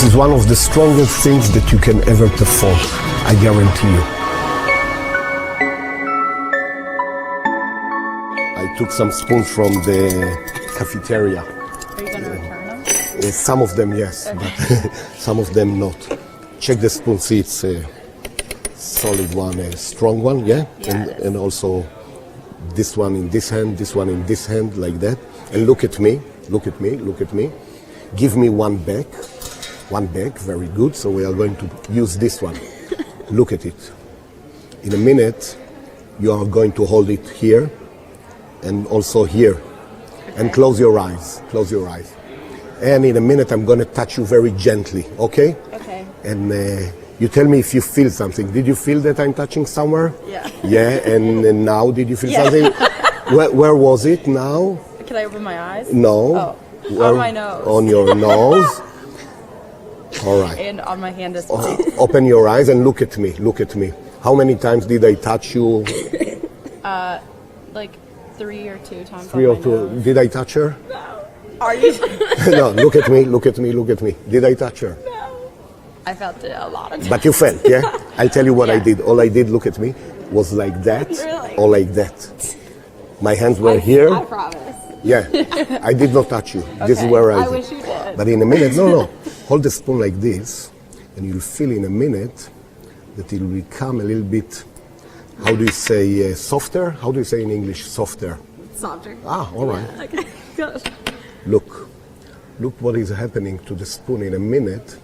is one of the strongest things that you can ever perform, I guarantee you. I took some spoons from the cafeteria. Are you going to return them? Some of them, yes, but some of them not. Check the spoon, see it's a solid one, a strong one, yeah? And also this one in this hand, this one in this hand, like that. And look at me, look at me, look at me. Give me one back, very good. So we are going to use this one. Look at it. In a minute, you are going to hold it here and also here. And close your eyes, close your eyes. And in a minute, I'm going to touch you very gently, okay? Okay. And you tell me if you feel something. Did you feel that I'm touching somewhere? Yeah. Yeah, and now did you feel something? Where was it now? Can I open my eyes? No. Oh, on my nose. On your nose. All right. And on my hand as well. Open your eyes and look at me, look at me. How many times did I touch you? Like 3 or 2 times. 3 or on my 2. nose. Did I touch her? Are you? No, look at me, look at me, look at me. Did I touch her? No. I felt it a lot of times. But you felt, yeah? I'll tell you what I Yeah. did. All I did, look at me, was like that, Really? or like that. My hands were here. I promise. Yeah, I did not touch you. This is Okay. where I wish you did. But in a minute, no. Hold the spoon like this, and you'll feel in a minute that it will become a little bit, how do you say, softer? How do you say in English, softer? Softer. Ah, all right. Okay. Good. Look what is happening to the spoon in a minute.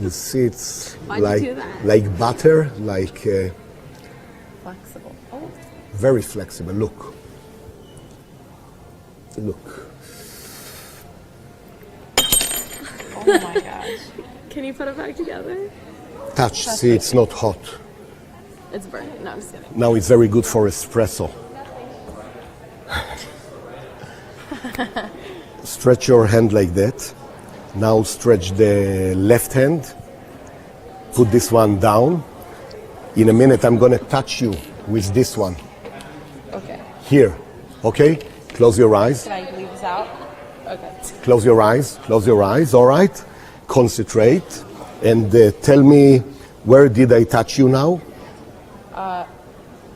You see it's Why'd you do that? like butter, like Flexible. Oh. very flexible. Look. Oh my gosh. Can you put it back together? Touch, see it's not hot. It's burning. No, I'm just kidding. Now it's very good for espresso. Stretch your hand like that. Now stretch the left hand. Put this one down. In a minute I'm going to touch you with this one. Okay. Here. Okay? Close your eyes. Can I leave this out? Okay. Close your eyes, all right? Concentrate. And tell me, where did I touch you now?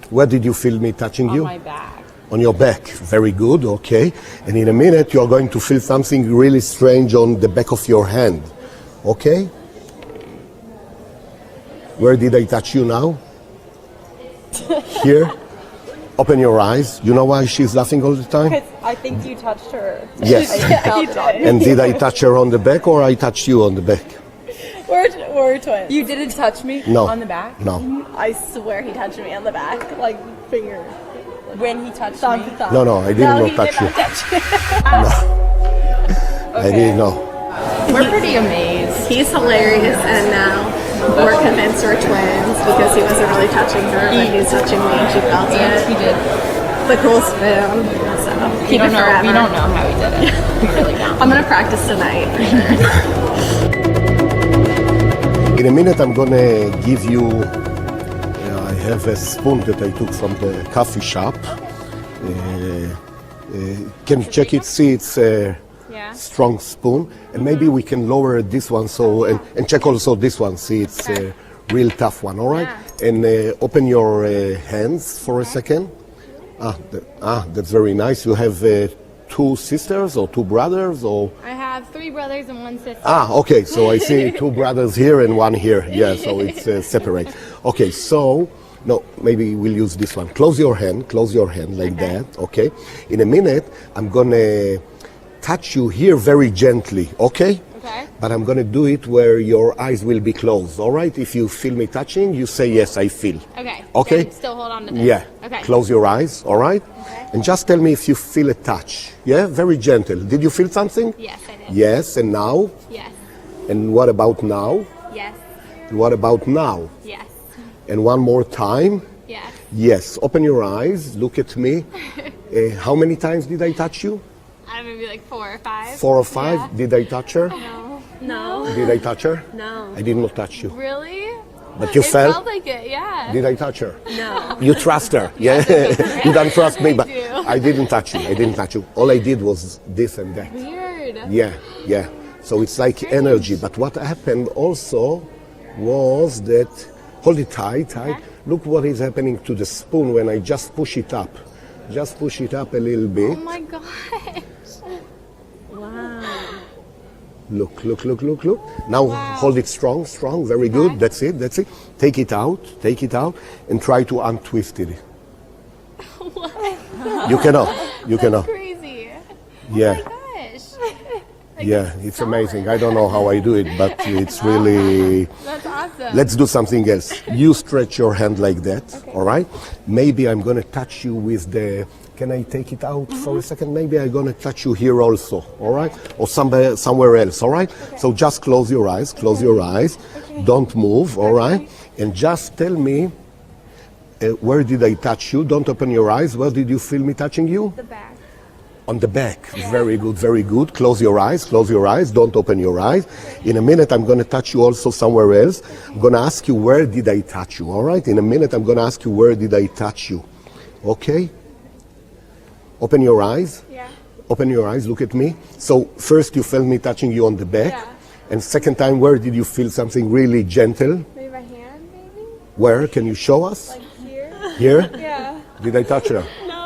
Where did you feel me touching you? On my back. On your back. Very good, okay. And in a minute, you're going to feel something really strange on the back of your hand. Okay? Where did I touch you now? Here? Open your eyes. You know why she's laughing all the time? Because I think you touched her. Yes. You did. And did I touch her on the back or I touched you on the back? We're twins. You didn't touch me No. on the back? No. I swear he touched me on the back. Like, finger. When he touched me? No, I did not touch you. I didn't know. We're pretty amazed. He's hilarious, and now we're convinced we're twins because he wasn't really touching her, but he's touching me, and she felt it. He did. The cool spoon. So keep it forever. We don't know how he did it. We really don't. I'm gonna practice tonight for sure. In a minute, I'm gonna give you. I have a spoon that I took from the coffee shop. Can you check it? See, it's a strong spoon, and maybe we can lower this one. So and check also this one. See, it's a real tough one. All right, and open your hands for a second. That's very nice. You have 2 sisters or 2 brothers or? I have 3 brothers and 1 sister. Okay. So I see 2 brothers here and 1 here. Yeah. So it's separate. Okay. So no, maybe we'll use this one. Close your hand like that. Okay. In a minute, I'm gonna touch you here very gently. Okay. Okay. But I'm gonna do it where your eyes will be closed. All right. If you feel me touching, you say yes, I feel. Okay. Okay. Then still hold on to this. Yeah. Okay. Close your eyes, all right? Okay. And just tell me if you feel a touch. Yeah? Very gentle. Did you feel something? Yes, I did. Yes, and now? Yes. And what about now? Yes. And what about now? Yes. And one more time? Yes. Yes. Open your eyes, look at me. How many times did I touch you? I don't know, maybe like 4 or 5. 4 or 5? Yeah. Did I touch her? No. Did I touch her? No. I did not touch you. Really? But you It felt? felt like it, yeah. Did I touch her? No. You trust her, yeah? You don't trust me, but do. I didn't touch you. All I did was this and that. Weird. Yeah. So it's like energy. But what happened also was that, hold it tight. Look what is happening to the spoon when I just push it up. Just push it up a little bit. Oh my gosh. Wow. Look. Now hold it strong. Very good. That's it. Take it out, and try to untwist it. You cannot. Crazy. Yeah. Oh my gosh. Yeah, it's amazing. I don't know how I do it, but it's really... That's awesome. Let's do something else. You stretch your hand like that, all right? Maybe I'm going to touch you with the... Can I take it out for a second? Maybe I'm going to touch you here also, all right? Or somewhere else, all right? So just close your eyes. Don't move, all right? And just tell me, where did I touch you? Don't open your eyes. Where did you feel me touching you? The back. On the back. Very good. Close your eyes. Don't open your eyes. In a minute, I'm going to touch you also somewhere else. I'm going to ask you, where did I touch you? All right? In a minute, I'm going to ask you, where did I touch you? Okay? Open your eyes. Yeah. Open your eyes. Look at me. So first, you felt me touching you on the back. Yeah. And second time, where did you feel something really gentle? Maybe my hand, maybe? Where? Can you show us? Like here? Here? Yeah. Did I touch her? No.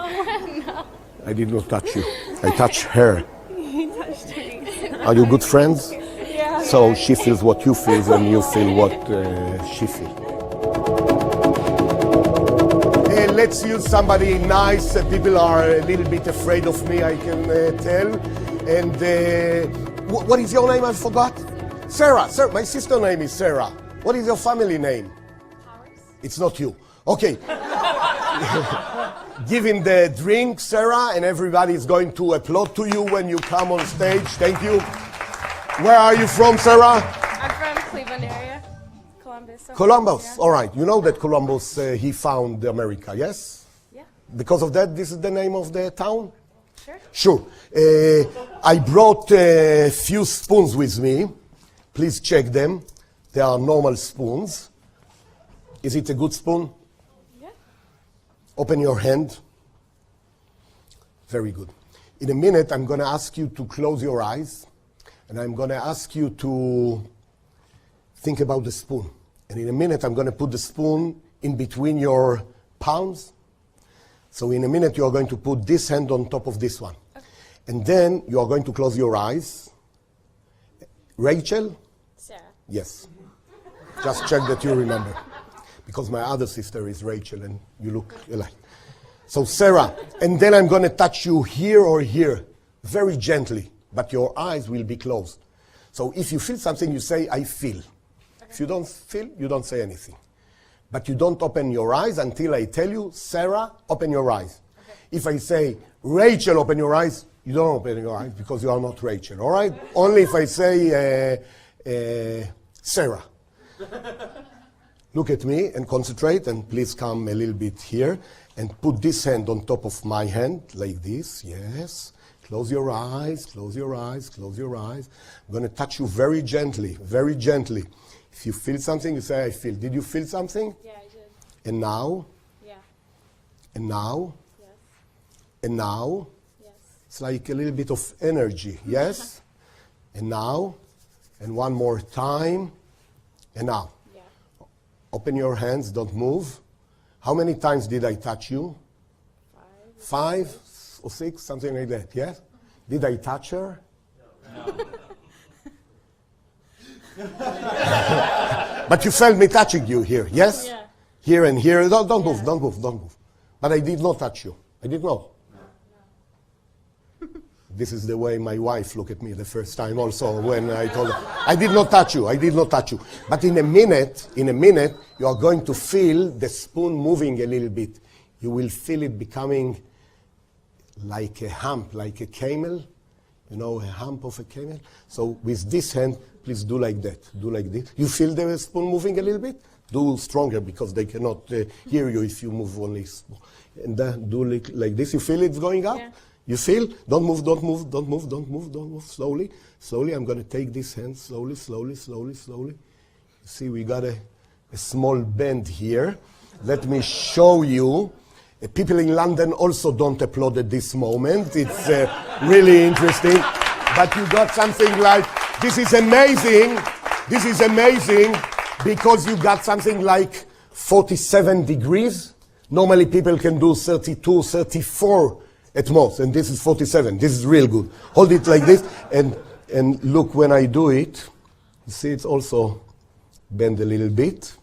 I did not touch you. I touched her. He touched me. Are you good friends? Yeah. So she feels what you feel and you feel what she feels. Let's use somebody nice. People are a little bit afraid of me, I can tell. And what is your name? I forgot. Sarah. My sister name is Sarah. What is your family name? Powers? It's not you. Okay. Give him the drink, Sarah, and everybody is going to applaud to you when you come on stage. Thank you. Where are you from, Sarah? I'm from Cleveland area. Columbus. Columbus. Yeah. All right. You know that Columbus, he found America, yes? Yeah. Because of that, this is the name of the town? Sure. Sure. I brought a few spoons with me. Please check them. They are normal spoons. Is it a good spoon? Yeah. Open your hand. Very good. In a minute, I'm going to ask you to close your eyes, and I'm going to ask you to think about the spoon. And in a minute, I'm going to put the spoon in between your palms. So in a minute, you are going to put this hand on top of this one. Okay. And then you are going to close your eyes. Rachel? Sarah. Yes. Just check that you remember. Because my other sister is Rachel, and you look alike. So Sarah, and then I'm going to touch you here or here, very gently, but your eyes will be closed. So if you feel something, you say, I feel. Okay. If you don't feel, you don't say anything. But you don't open your eyes until I tell you, Sarah, open your eyes. Okay. If I say, Rachel, open your eyes, you don't open your eyes because you are not Rachel, all right? Only if I say, Sarah. Look at me and concentrate, and please come a little bit here and put this hand on top of my hand, like this, yes. Close your eyes, close your eyes, close your eyes. I'm going to touch you very gently, very gently. If you feel something, you say, I feel. Did you feel something? Yeah, I did. And now? Yeah. And now? Yes. And now? Yes. It's like a little bit of energy, yes? And now? And one more time. And now? Yeah. Open your hands, don't move. How many times did I touch you? 5 or 6, something like that, yes? Did I touch her? No. But you felt me touching you here, yes? Yeah. Here and here. Don't move, don't move, don't move. But I did not touch you. I did not. This is the way my wife looked at me the first time also when I told her, I did not touch you, I did not touch you. But in a minute, you are going to feel the spoon moving a little bit. You will feel it becoming like a hump, like a camel. You know, a hump of a camel. So with this hand, please do like that, do like this. You feel the spoon moving a little bit? Do stronger because they cannot hear you if you move only small. And then do like this. You feel it's going up? Yeah. You feel? Don't move, don't move, don't move, don't move, don't move. Slowly, slowly. I'm going to take this hand slowly, slowly, slowly, slowly. You see, we got a small bend here. Let me show you. People in London also don't applaud at this moment. It's really interesting. But you got something like This is amazing. This is amazing because you got something like 47 degrees. Normally people can do 32, 34 at most, and this is 47. This is real good. Hold it like this, and look when I do it. You see it's also bend a little bit.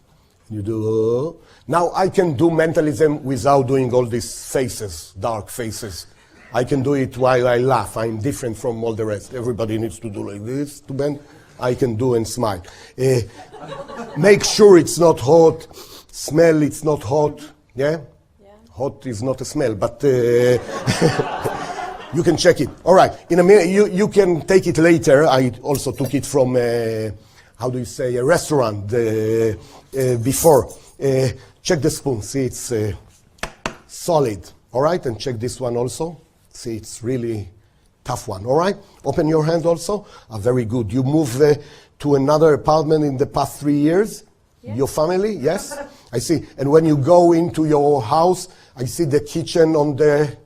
You do. Now I can do mentalism without doing all these faces, dark faces. I can do it while I laugh. I'm different from all the rest. Everybody needs to do like this to bend. I can do and smile. Make sure it's not hot. Smell it's not hot. Yeah? Hot is not a smell, but you can check it. All right. In a minute, you can take it later. I also took it from, how do you say, a restaurant before. Check the spoon. See, it's solid. All right? And check this one also. See, it's really tough one. All right? Open your hand also. Very good. You moved to another apartment in the past 3 years? Yes. Your family? Yes? I see. And when you go into your house, I see the kitchen on the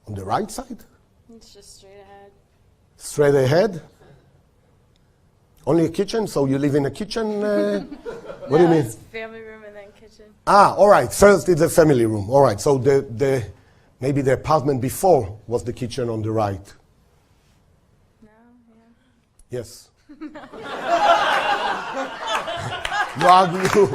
right side? It's just straight ahead. Straight ahead? Only a kitchen? So you live in a kitchen? What do you mean? It's family room and then kitchen. Ah, all right. First it's the family room. All right. So maybe the apartment before was the kitchen on the right. No, yeah. Yes. you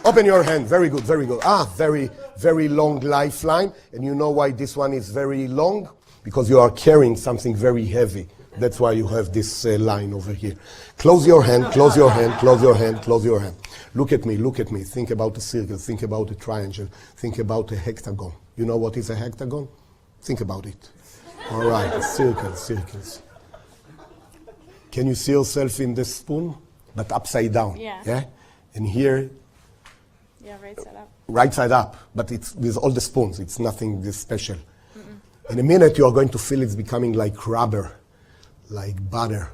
open your hand. Very good, very good. Very, very long lifeline. And you know why this one is very long? Because you are carrying something very heavy. That's why you have this line over here. Close your hand, close your hand, close your hand, close your hand. Look at me, look at me. Think about a circle, think about a triangle, think about a hexagon. You know what is a hexagon? Think about it. All right, circles, circles. Can you see yourself in the spoon? But upside down. Yeah. And here, Yeah, right side up. right side up. But it's with all the spoons. It's nothing this special. In a minute, you are going to feel it's becoming like rubber, like butter.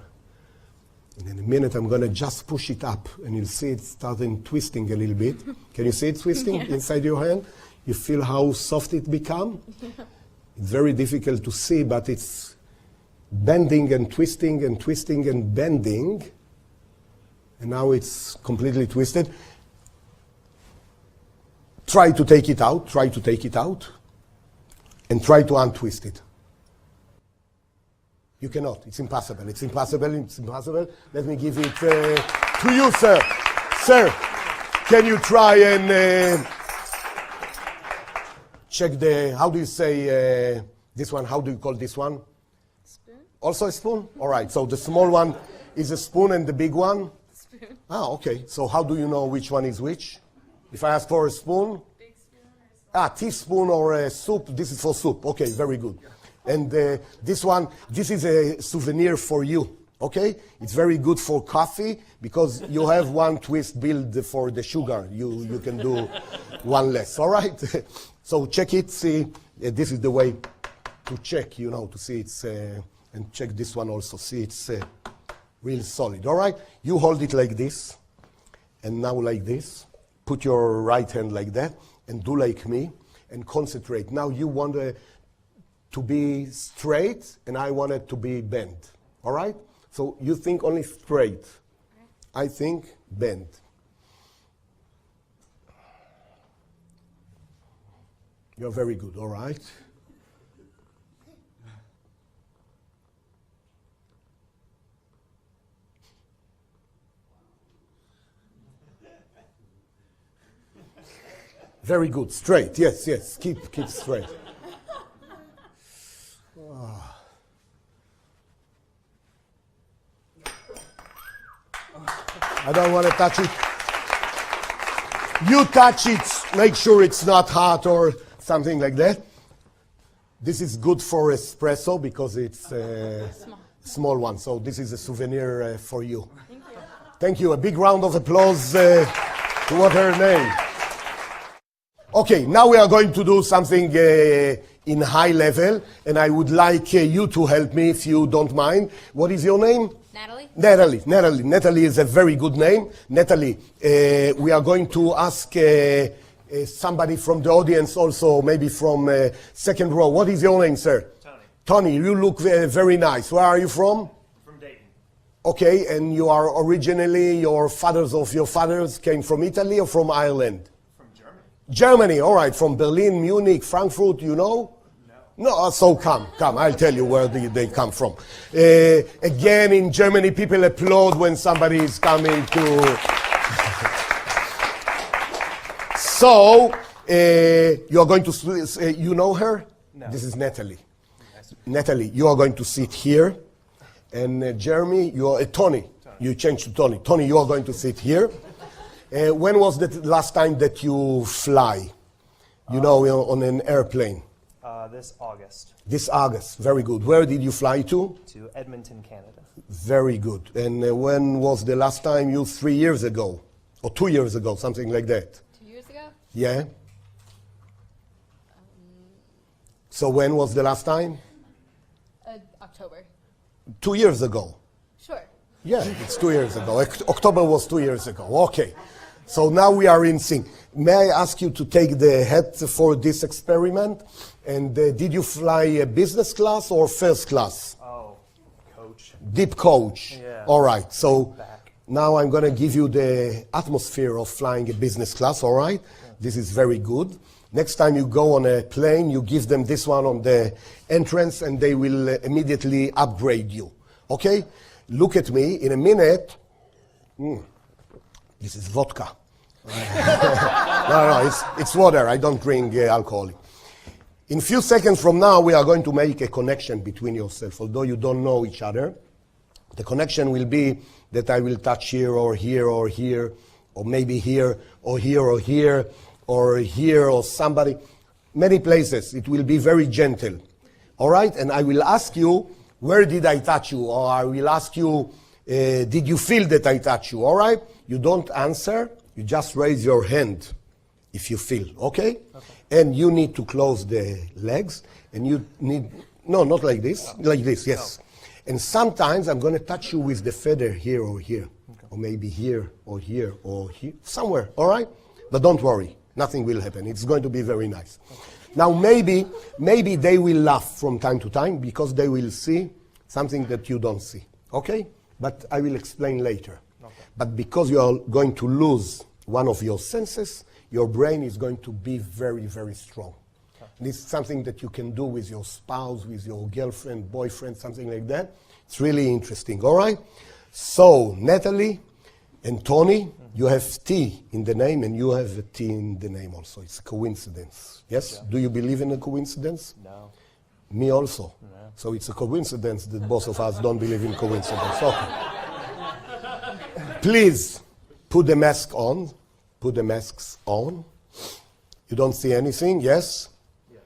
And in a minute, I'm going to just push it up. And you'll see it starting twisting a little bit. Can you see it twisting inside your hand? You feel how soft it become? It's very difficult to see, but it's bending and twisting and twisting and bending. And now it's completely twisted. Try to take it out, try to take it out, and try to untwist it. You cannot, it's impossible, it's impossible, it's impossible. Let me give it to you, sir. Sir, can you try and check the, how do you say this one, how do you call this one? Spoon? Also a spoon? All right, so the small one is a spoon and the big one? Spoon. Okay, so how do you know which one is which? If I ask for a spoon? Big spoon or small? Teaspoon or a soup, this is for soup. Okay, very good. And this one, this is a souvenir for you, okay? It's very good for coffee because you have one twist build for the sugar. You can do one less, all right? So check it, see, this is the way to check, you know, to see it's, and check this one also, see it's real solid, all right? You hold it like this, and now like this. Put your right hand like that, and do like me, and concentrate. Now you want to be straight, and I want it to be bent. All right? So you think only straight. I think bent. You're very good, all right? Very good, straight, yes, yes, keep straight. I don't want to touch it. You touch it, make sure it's not hot or something like that. This is good for espresso because it's a small one. So this is a souvenir for you. Thank you. Thank you. A big round of applause to what her name. Okay, now we are going to do something in high level, and I would like you to help me if you don't mind. What is your name? Natalie? Natalie is a very good name. Natalie, we are going to ask somebody from the audience also, maybe from second row. What is your name, sir? Tony. Tony, you look very nice. Where are you from? From Dayton. Okay, and you are originally, your fathers came from Italy or from Ireland? From Germany. Germany, all right, from Berlin, Munich, Frankfurt, you know? No, so come, I'll tell you where they come from. Again, in Germany, people applaud when somebody is coming to... So, you are going to, you know her? No. This is Natalie. Natalie, you are going to sit here. And Jeremy, you are Tony. You changed to Tony. Tony, you are going to sit here. When was the last time that you fly? You know, on an airplane? This August. This August, very good. Where did you fly to? To Edmonton, Canada. Very good. And when was the last time you, 3 years ago? Or 2 years ago, something like that? 2 years ago? Yeah? So when was the last time? October. 2 years ago. Sure. Yeah, it's 2 years ago. October was 2 years ago. Okay. So now we are in sync. May I ask you to take the head for this experiment? And did you fly a business class or first class? Oh, coach. Deep coach. Yeah. All right. So Back. now I'm going to give you the atmosphere of flying a business class. All right. Yeah. This is very good. Next time you go on a plane, you give them this one on the entrance and they will immediately upgrade you. Okay? Look at me. In a minute, this is vodka. No, it's water. I don't drink alcohol. In a few seconds from now, we are going to make a connection between yourself. Although you don't know each other, the connection will be that I will touch here or here or here, or maybe here or here or here, or here or somebody. Many places. It will be very gentle. All right? And I will ask you, where did I touch you? Or I will ask you, did you feel that I touched you? All right? You don't answer. You just raise your hand if you feel, okay? And you need to close the legs, and you need, no, not like this, like this, yes. And sometimes I'm going to touch you with the feather here or here, or maybe here or here or here, somewhere, all right? But don't worry, nothing will happen. It's going to be very nice. Now maybe they will laugh from time to time because they will see something that you don't see, okay? But I will explain later. But because you are going to lose one of your senses, your brain is going to be very, very strong. And this is something that you can do with your spouse, with your girlfriend, boyfriend, something like that. It's really interesting, all right? So, Natalie and Tony, you have T in the name, and you have a T in the name also. It's a coincidence. Yes? Yeah. Do you believe in a coincidence? No. Me also. No. So it's a coincidence that both of us don't believe in coincidence. Okay. Please put the mask on. Put the masks on. You don't see anything, yes? Yes.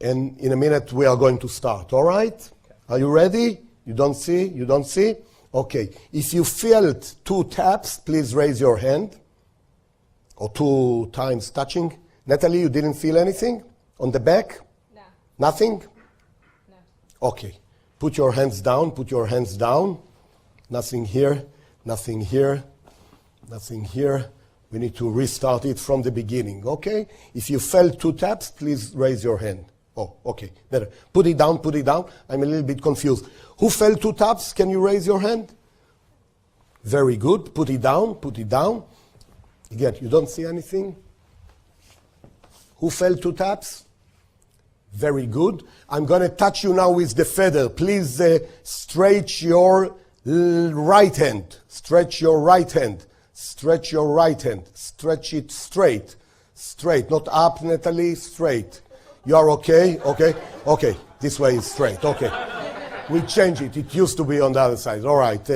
And in a minute we are going to start, all right? Okay. Are you ready? You don't see? You don't see? Okay. If you felt 2 taps, please raise your hand. Or 2 times touching. Natalie, you didn't feel anything? On the back? No. Nothing? No. Okay. Put your hands down. Put your hands down. Nothing here. Nothing here. Nothing here. We need to restart it from the beginning, okay? If you felt 2 taps, please raise your hand. Oh, okay, better. Put it down, put it down. I'm a little bit confused. Who felt 2 taps? Can you raise your hand? Very good. Put it down, put it down. Again, you don't see anything? Who felt 2 taps? Very good. I'm going to touch you now with the feather. Please stretch your right hand. Stretch your right hand. Stretch your right hand. Stretch it straight. Straight. Not up, Natalie. Straight. You are okay? Okay? Okay. This way is straight. Okay. We change it. It used to be on the other side. All right.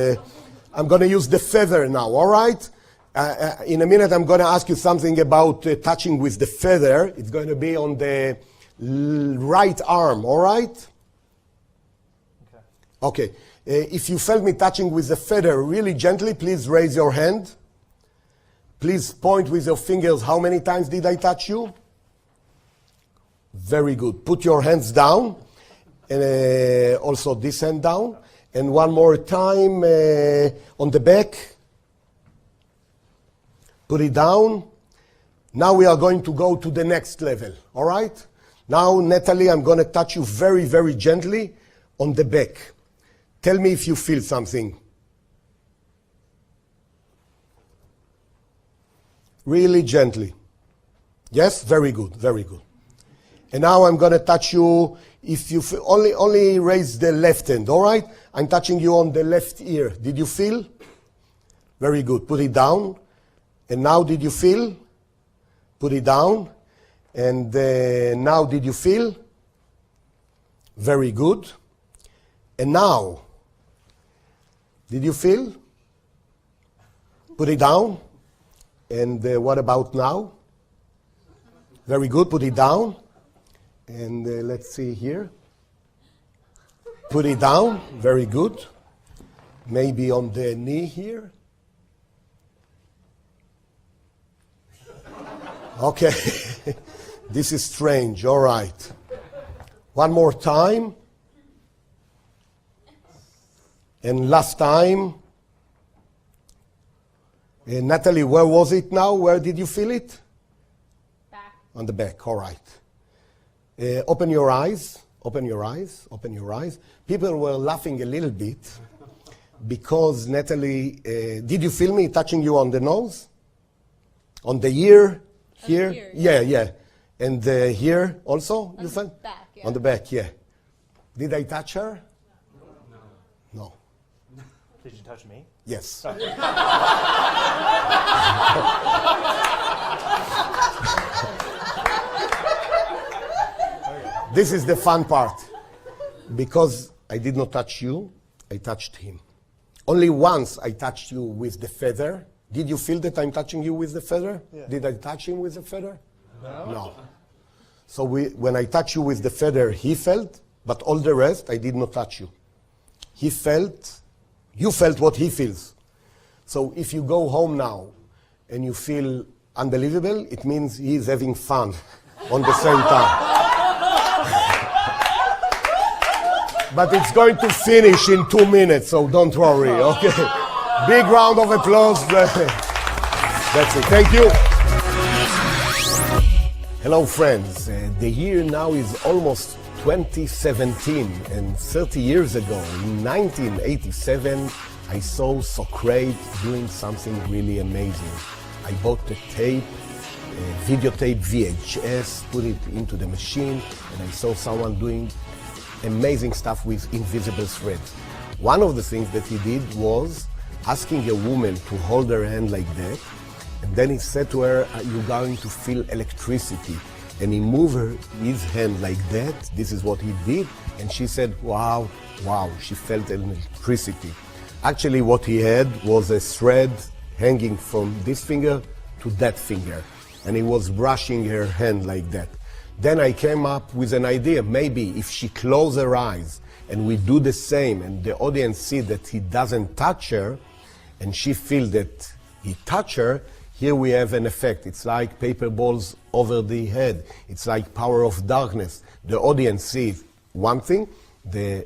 I'm going to use the feather now. All right? In a minute, I'm going to ask you something about touching with the feather. It's going to be on the right arm. All right? Okay. If you felt me touching with the feather really gently, please raise your hand. Please point with your fingers. How many times did I touch you? Very good. Put your hands down. And also this hand down. And one more time on the back. Put it down. Now we are going to go to the next level. All right? Now, Natalie, I'm going to touch you very, very gently on the back. Tell me if you feel something. Really gently. Yes? Very good, very good. And now I'm going to touch you, if you feel, only raise the left hand, all right? I'm touching you on the left ear. Did you feel? Very good. Put it down. And now did you feel? Put it down. And now did you feel? Very good. And now, did you feel? Put it down. And what about now? Very good. Put it down. And let's see here. Put it down. Very good. Maybe on the knee here. Okay. This is strange. All right. One more time. And last time. Natalie, where was it now? Where did you feel it? Back. On the back. All right. Open your eyes. Open your eyes. Open your eyes. People were laughing a little bit because Natalie, did you feel me touching you on the nose? On the ear? Here? Here, Yeah, yeah. And here also? You felt? Back, yeah. On the back, yeah. Did I touch her? No. Did you touch me? Yes. This is the fun part. Because I did not touch you, I touched him. Only once I touched you with the feather. Did you feel that I'm touching you with the feather? Yeah. Did I touch him with the feather? No. So when I touch you with the feather, he felt, but all the rest, I did not touch you. He felt, you felt what he feels. So if you go home now and you feel unbelievable, it means he's having fun on the same time. But it's going to finish in 2 minutes, so don't worry, okay? Big round of applause. That's it. Thank you. Hello, friends. The year now is almost 2017, and 30 years ago, in 1987, I saw Socrate doing something really amazing. I bought a tape, a videotape VHS, put it into the machine, and I saw someone doing amazing stuff with invisible threads. One of the things that he did was asking a woman to hold her hand like that, and then he said to her, "You're going to feel electricity." And he moved his hand like that. This is what he did, and she said, "Wow, wow!" She felt electricity. Actually, what he had was a thread hanging from this finger to that finger, and he was brushing her hand like that. Then I came up with an idea. Maybe if she closed her eyes and we do the same, and the audience see that he doesn't touch her, and she feels that he touched her, here we have an effect. It's like paper balls over the head. It's like power of darkness. The audience sees one thing, the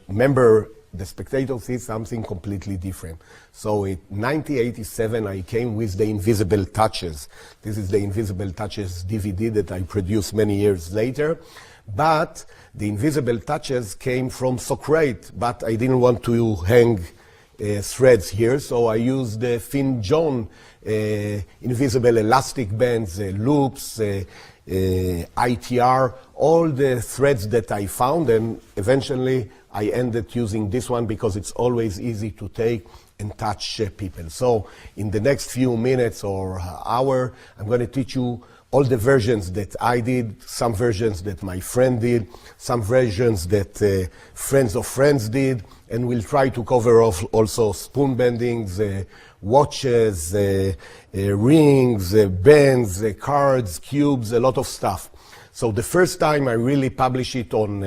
spectator sees something completely different. So in 1987, I came with the Invisible Touches. This is the Invisible Touches DVD that I produced many years later. But the Invisible Touches came from Socrate, but I didn't want to hang threads here, so I used the Finn John invisible elastic bands, loops, ITR, all the threads that I found, and eventually I ended using this one because it's always easy to take and touch people. So in the next few minutes or hour, I'm going to teach you all the versions that I did, some versions that my friend did, some versions that friends of friends did, and we'll try to cover off also spoon bendings, watches, rings, bands, cards, cubes, a lot of stuff. So the first time I really published it on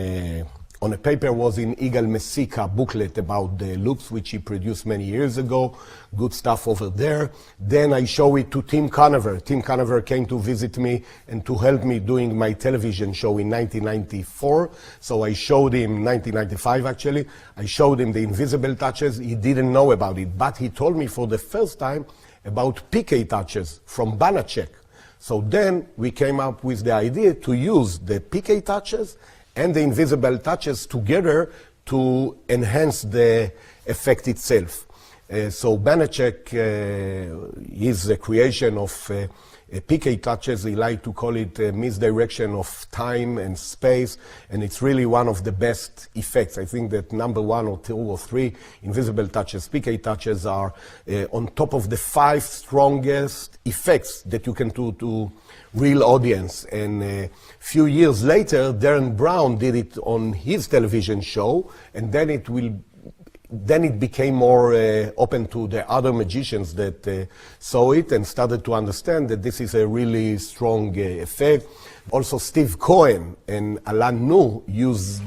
a paper was in Igal Messika booklet about the loops, which he produced many years ago. Good stuff over there. Then I show it to Tim Conover. Tim Conover came to visit me and to help me doing my television show in 1994. So I showed him, 1995 actually, I showed him the Invisible Touches. He didn't know about it, but he told me for the first time about PK touches from Banachek. So then we came up with the idea to use the PK touches and the invisible touches together to enhance the effect itself. So Banachek is a creation of PK touches, they like to call it misdirection of time and space, and it's really one of the best effects. I think that number 1 or 2 or 3 invisible touches, PK touches, are on top of the 5 strongest effects that you can do to real audience. And a few years later, Darren Brown did it on his television show, and then it became more open to the other magicians that saw it and started to understand that this is a really strong effect. Also, Steve Cohen and Alan Nu used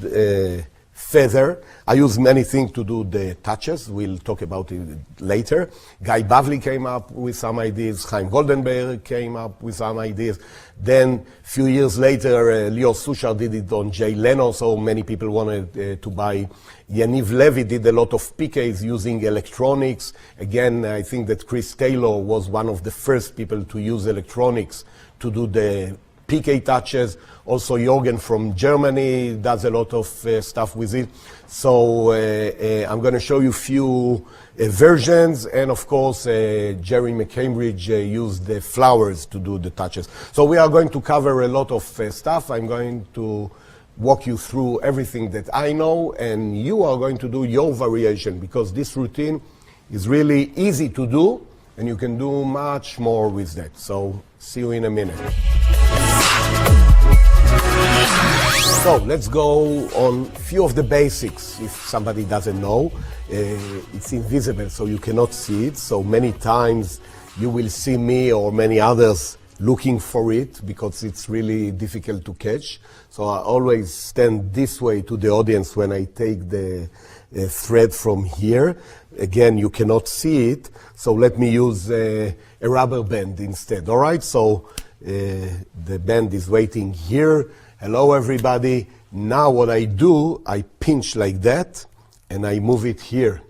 feather. I use many things to do the touches. We'll talk about it later. Guy Bavli came up with some ideas. Chaim Goldenberg came up with some ideas. Then, a few years later, Leo Suchar did it on Jay Leno, so many people wanted to buy. Yaniv Levy did a lot of PKs using electronics. Again, I think that Chris Taylor was one of the first people to use electronics to do the PK touches. Also, Jorgen from Germany does a lot of stuff with it. So I'm going to show you a few versions, and of course, Jerry McCambridge used the flowers to do the touches. So we are going to cover a lot of stuff. I'm going to walk you through everything that I know, and you are going to do your variation, because this routine is really easy to do, and you can do much more with that. So see you in a minute. So let's go on a few of the basics. If somebody doesn't know, it's invisible, so you cannot see it. So many times you will see me or many others looking for it because it's really difficult to catch. So I always stand this way to the audience when I take the thread from here. Again, you cannot see it, so let me use a rubber band instead. All right, so the band is waiting here. Hello, everybody. Now what I do, I pinch like that, and I move it here.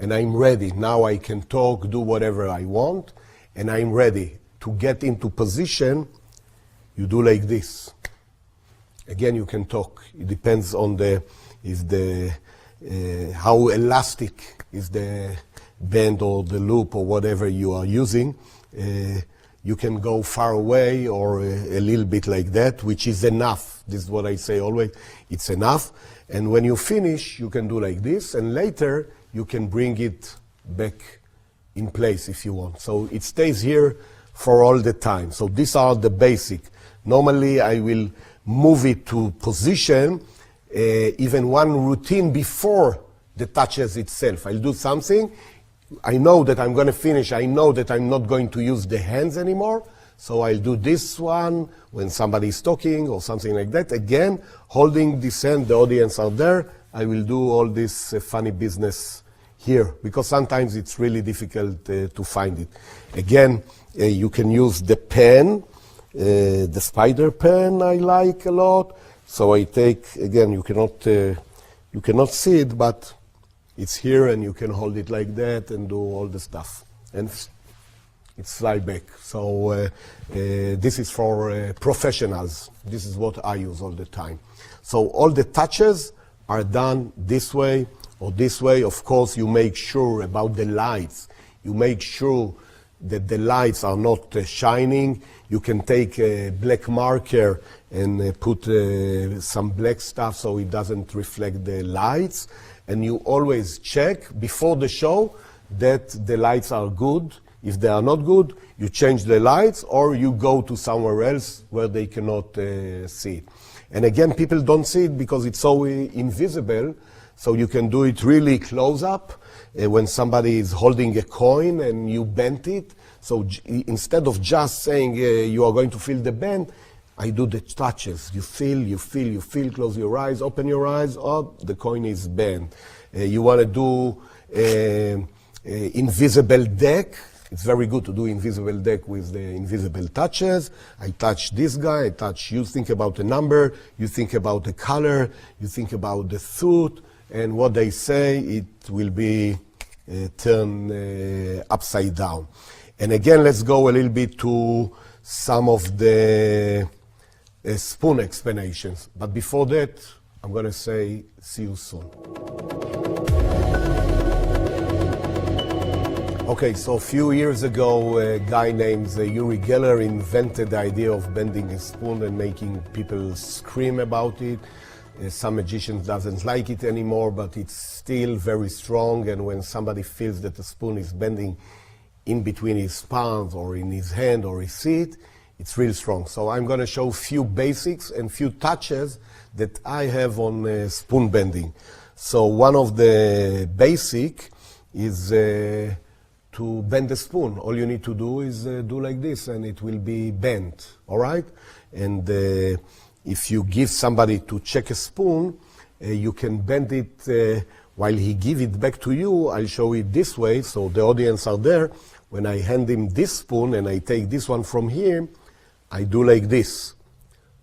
And I'm ready. Now I can talk, do whatever I want, and I'm ready. To get into position, you do like this. Again, you can talk. It depends on how elastic is the band or the loop or whatever you are using. You can go far away or a little bit like that, which is enough. This is what I say always. It's enough. And when you finish, you can do like this, and later you can bring it back in place if you want. So it stays here for all the time. So these are the basic. Normally I will move it to position, even one routine before the touches itself. I'll do something. I know that I'm going to finish. I know that I'm not going to use the hands anymore. So I'll do this one when somebody is talking or something like that. Again, holding this hand, the audience are there. I will do all this funny business here, because sometimes it's really difficult to find it. Again, you can use the pen, the spider pen I like a lot. So I take, again, you cannot see it, but it's here, and you can hold it like that and do all the stuff. And it's fly back. So this is for professionals. This is what I use all the time. So all the touches are done this way or this way. Of course, you make sure about the lights. You make sure that the lights are not shining. You can take a black marker and put some black stuff so it doesn't reflect the lights. And you always check before the show that the lights are good. If they are not good, you change the lights or you go to somewhere else where they cannot see it. And again, people don't see it because it's so invisible, so you can do it really close up when somebody is holding a coin and you bend it. So instead of just saying you are going to feel the bend, I do the touches. You feel, you feel, you feel, close your eyes, open your eyes, oh, the coin is bent. You want to do invisible deck. It's very good to do invisible deck with the invisible touches. I touch this guy, I touch, you think about the number, you think about the color, you think about the suit, and what they say, it will be turned upside down. And again, let's go a little bit to some of the spoon explanations. But before that, I'm going to say, see you soon. Okay, so a few years ago, a guy named Uri Geller invented the idea of bending a spoon and making people scream about it. Some magicians doesn't like it anymore, but it's still very strong. And when somebody feels that the spoon is bending in between his palms or in his hand or his feet, it's real strong. So I'm going to show a few basics and few touches that I have on spoon bending. So one of the basic is to bend the spoon. All you need to do is do like this and it will be bent, all right? And if you give somebody to check a spoon, you can bend it while he give it back to you. I'll show it this way so the audience are there. When I hand him this spoon and I take this one from here, I do like this.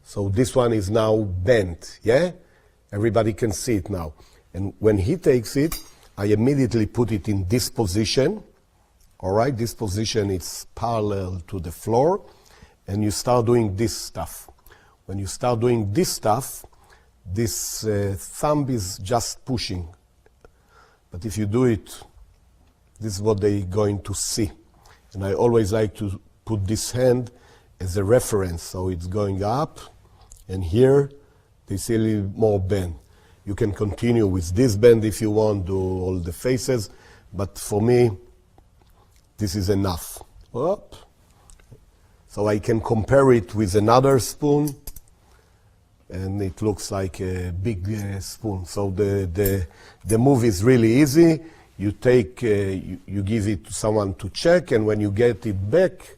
So this one is now bent, yeah? Everybody can see it now. And when he takes it, I immediately put it in this position. All right, this position is parallel to the floor. And you start doing this stuff. When you start doing this stuff, this thumb is just pushing. But if you do it, this is what they're going to see. And I always like to put this hand as a reference. So it's going up, and here they see a little more bend. You can continue with this bend if you want, do all the faces, but for me, this is enough. Up. So I can compare it with another spoon, and it looks like a big spoon. So the move is really easy. You take, you give it to someone to check, and when you get it back,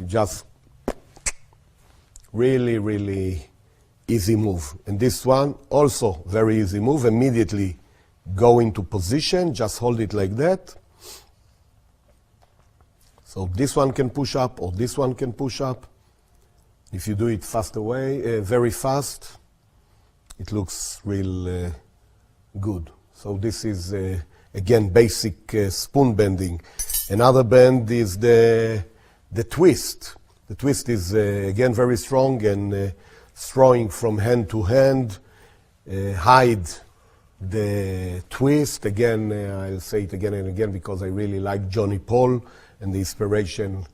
you just really, really easy move. And this one, also very easy move. Immediately go into position, just hold it like that. So this one can push up, or this one can push up. If you do it fast away, very fast, it looks real good. So this is, again, basic spoon bending. Another bend is the twist. The twist is, again, very strong and throwing from hand to hand, hide the twist. Again, I'll say it again and again because I really like Johnny Paul and the inspiration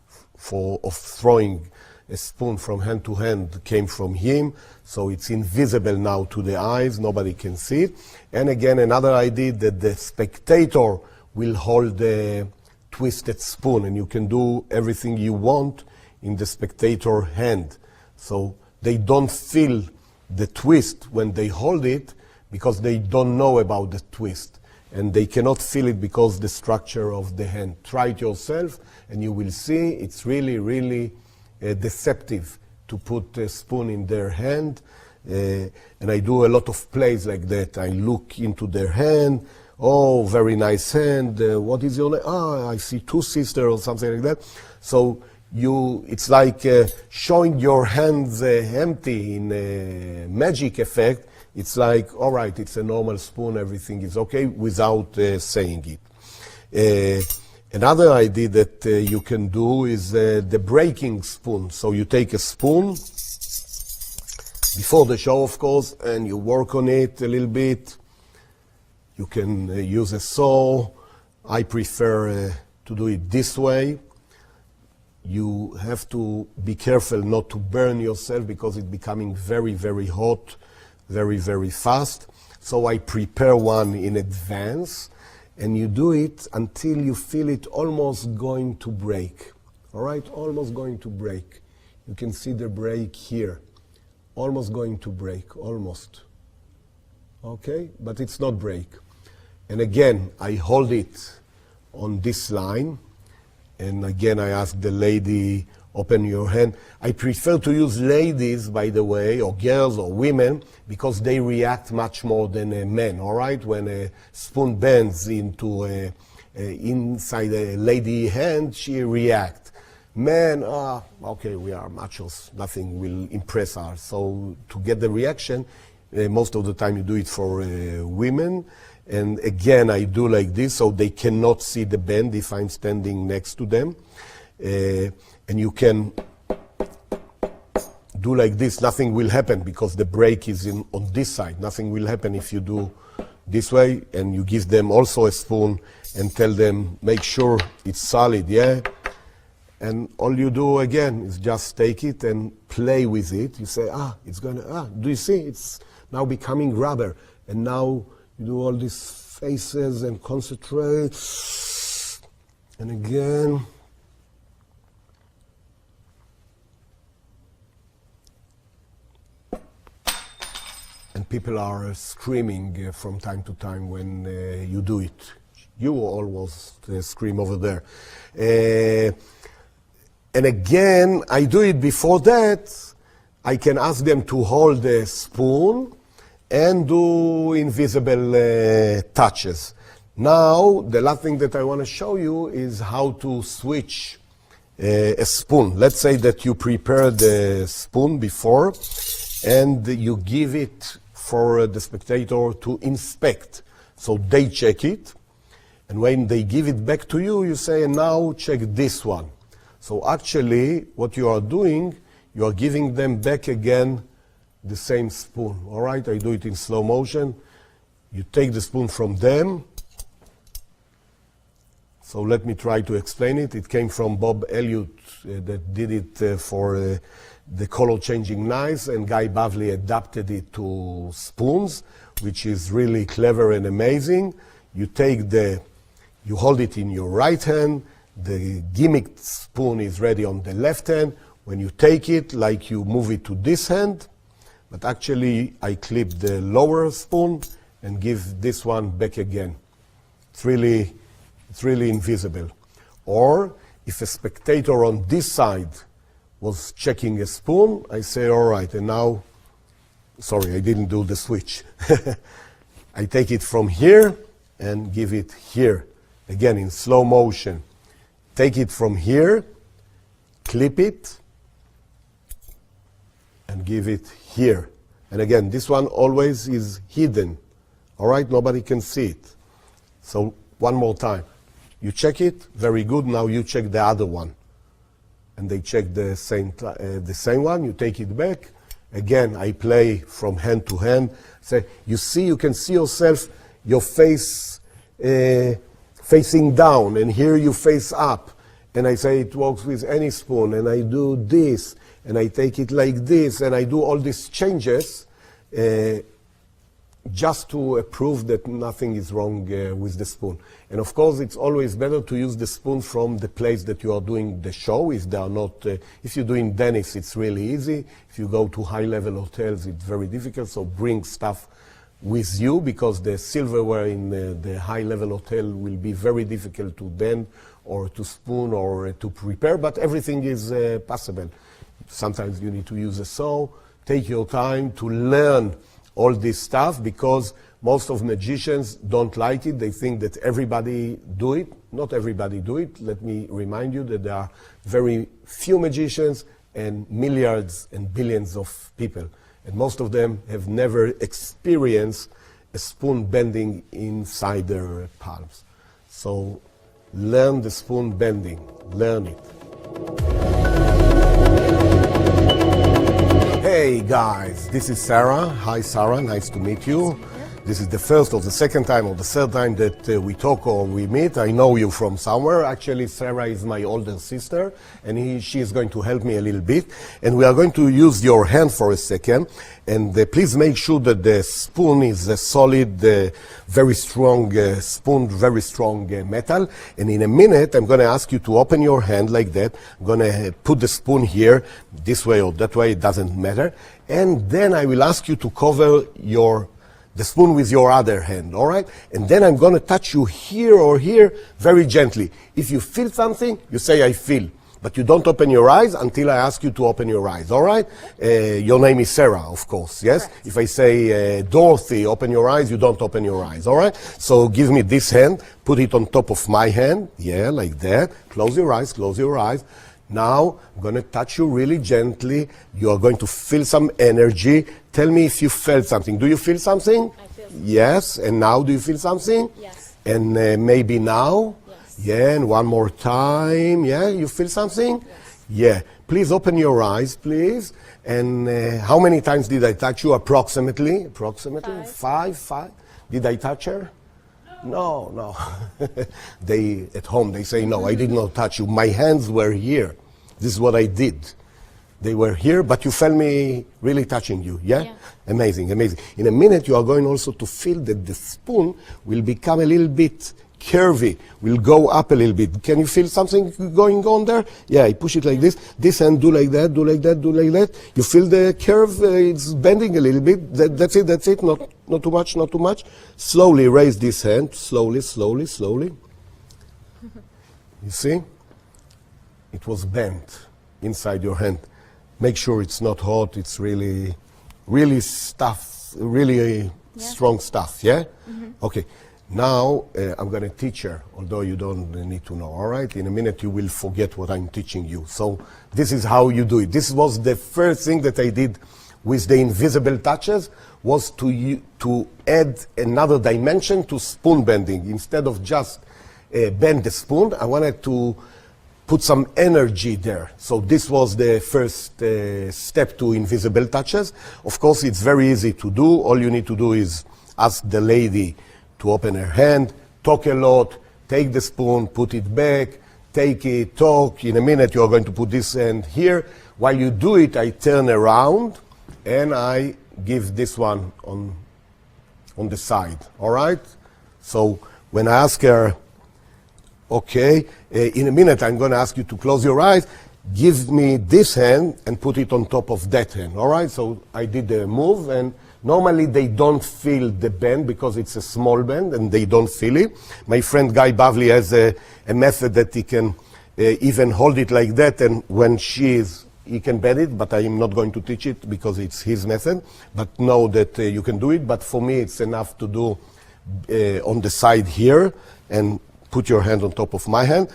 of throwing a spoon from hand to hand came from him. So it's invisible now to the eyes, nobody can see it. And again, another idea that the spectator will hold the twisted spoon and you can do everything you want in the spectator hand. So they don't feel the twist when they hold it because they don't know about the twist. And they cannot feel it because the structure of the hand. Try it yourself and you will see it's really, really deceptive to put a spoon in their hand. And I do a lot of plays like that. I look into their hand. Oh, very nice hand. What is your name? Ah, I see two sisters or something like that. So it's like showing your hands empty in a magic effect. It's like, all right, it's a normal spoon, everything is okay, without saying it. Another idea that you can do is the breaking spoon. So you take a spoon, before the show, of course, and you work on it a little bit. You can use a saw. I prefer to do it this way. You have to be careful not to burn yourself because it's becoming very, very hot, very, very fast. So I prepare one in advance, and you do it until you feel it almost going to break. All right, almost going to break. You can see the break here. Almost going to break, almost. Okay, but it's not break. And again, I hold it on this line. And again, I ask the lady, open your hand. I prefer to use ladies, by the way, or girls or women, because they react much more than men, all right? When a spoon bends into inside a lady hand, she reacts. Men, okay, we are machos, nothing will impress us. So to get the reaction, most of the time you do it for women. And again, I do like this, so they cannot see the bend if I'm standing next to them. And you can do like this, nothing will happen because the break is on this side. Nothing will happen if you do this way, and you give them also a spoon and tell them, make sure it's solid, yeah? And all you do again is just take it and play with it. You say, it's gonna, do you see? It's now becoming rubber. And now you do all these faces and concentrate. And again. And people are screaming from time to time when you do it. You almost scream over there. And again, I do it before that. I can ask them to hold the spoon and do invisible touches. Now, the last thing that I want to show you is how to switch a spoon. Let's say that you prepare the spoon before and you give it for the spectator to inspect. So they check it, and when they give it back to you, you say, now check this one. So actually, what you are doing, you are giving them back again the same spoon. All right, I do it in slow motion. You take the spoon from them. So let me try to explain it. It came from Bob Elliott that did it for the color changing knives, and Guy Bavley adapted it to spoons, which is really clever and amazing. You you hold it in your right hand, the gimmicked spoon is ready on the left hand. When you take it, like you move it to this hand, but actually I clip the lower spoon and give this one back again. It's really invisible. Or if a spectator on this side was checking a spoon, I say, all right, and now, sorry, I didn't do the switch. I take it from here and give it here. Again, in slow motion. Take it from here, clip it, and give it here. And again, this one always is hidden. All right, nobody can see it. So one more time. You check it, very good, now you check the other one. And they check the same one, you take it back. Again, I play from hand to hand. Say, you can see yourself, your face facing down, and here you face up. And I say it works with any spoon, and I do this, and I take it like this, and I do all these changes just to prove that nothing is wrong with the spoon. And of course, it's always better to use the spoon from the place that you are doing the show. If they are not, if you're doing Dennis, it's really easy. If you go to high-level hotels, it's very difficult. So bring stuff with you, because the silverware in the high-level hotel will be very difficult to bend or to spoon or to prepare. But everything is possible. Sometimes you need to use a saw. Take your time to learn all this stuff, because most of magicians don't like it. They think that everybody do it. Not everybody do it. Let me remind you that there are very few magicians and milliards and billions of people. And most of them have never experienced a spoon bending inside their palms. So learn the spoon bending. Learn it. Hey guys, this is Sarah. Hi Sarah, nice to meet you. This is the first or the second time or the third time that we talk or we meet. I know you from somewhere. Actually, Sarah is my older sister, and she is going to help me a little bit. And we are going to use your hand for a second. And please make sure that the spoon is a solid, very strong spoon, very strong metal. And in a minute, I'm going to ask you to open your hand like that. I'm going to put the spoon here, this way or that way, it doesn't matter. And then I will ask you to cover the spoon with your other hand, all right? And then I'm going to touch you here or here very gently. If you feel something, you say, I feel. But you don't open your eyes until I ask you to open your eyes, all right? Your name is Sarah, of course, yes? Correct. If I say, Dorothy, open your eyes, you don't open your eyes, all right? So give me this hand, put it on top of my hand, yeah, like that. Close your eyes, close your eyes. Now, I'm going to touch you really gently. You are going to feel some energy. Tell me if you felt something. Do you feel something? I feel something. Yes. And now, do you feel something? Yes. And maybe now? Yes. Yeah, and one more time. Yeah, you feel something? Yes. Yeah. Please open your eyes, please. And how many times did I touch you approximately? Approximately? Five. Five? Did I touch her? No, no. They, at home, they say, no, I did not touch you. My hands were here. This is what I did. They were here, but you felt me really touching you, yeah? Yeah. Amazing, amazing. In a minute, you are going also to feel that the spoon will become a little bit curvy, will go up a little bit. Can you feel something going on there? Yeah, I push it like this hand, do like that, do like that, do like that. You feel the curve, it's bending a little bit. That's it, not too much, not too much. Slowly raise this hand, slowly, slowly, slowly. You see? It was bent inside your hand. Make sure it's not hot, it's really, really stuff, really strong stuff, yeah? Okay. Now, I'm going to teach her, although you don't need to know, all right? In a minute, you will forget what I'm teaching you. So this is how you do it. This was the first thing that I did with the invisible touches, was to add another dimension to spoon bending. Instead of just bend the spoon, I wanted to put some energy there. So this was the first step to invisible touches. Of course, it's very easy to do. All you need to do is ask the lady to open her hand, talk a lot, take the spoon, put it back, take it, talk. In a minute, you are going to put this hand here. While you do it, I turn around and I give this one on the side, all right? So when I ask her, okay, in a minute, I'm going to ask you to close your eyes, give me this hand and put it on top of that hand, all right? So I did the move, and normally they don't feel the bend because it's a small bend and they don't feel it. My friend Guy Bavli has a method that he can even hold it like that, and when he can bend it, but I am not going to teach it because it's his method. But know that you can do it, but for me it's enough to do on the side here and put your hand on top of my hand.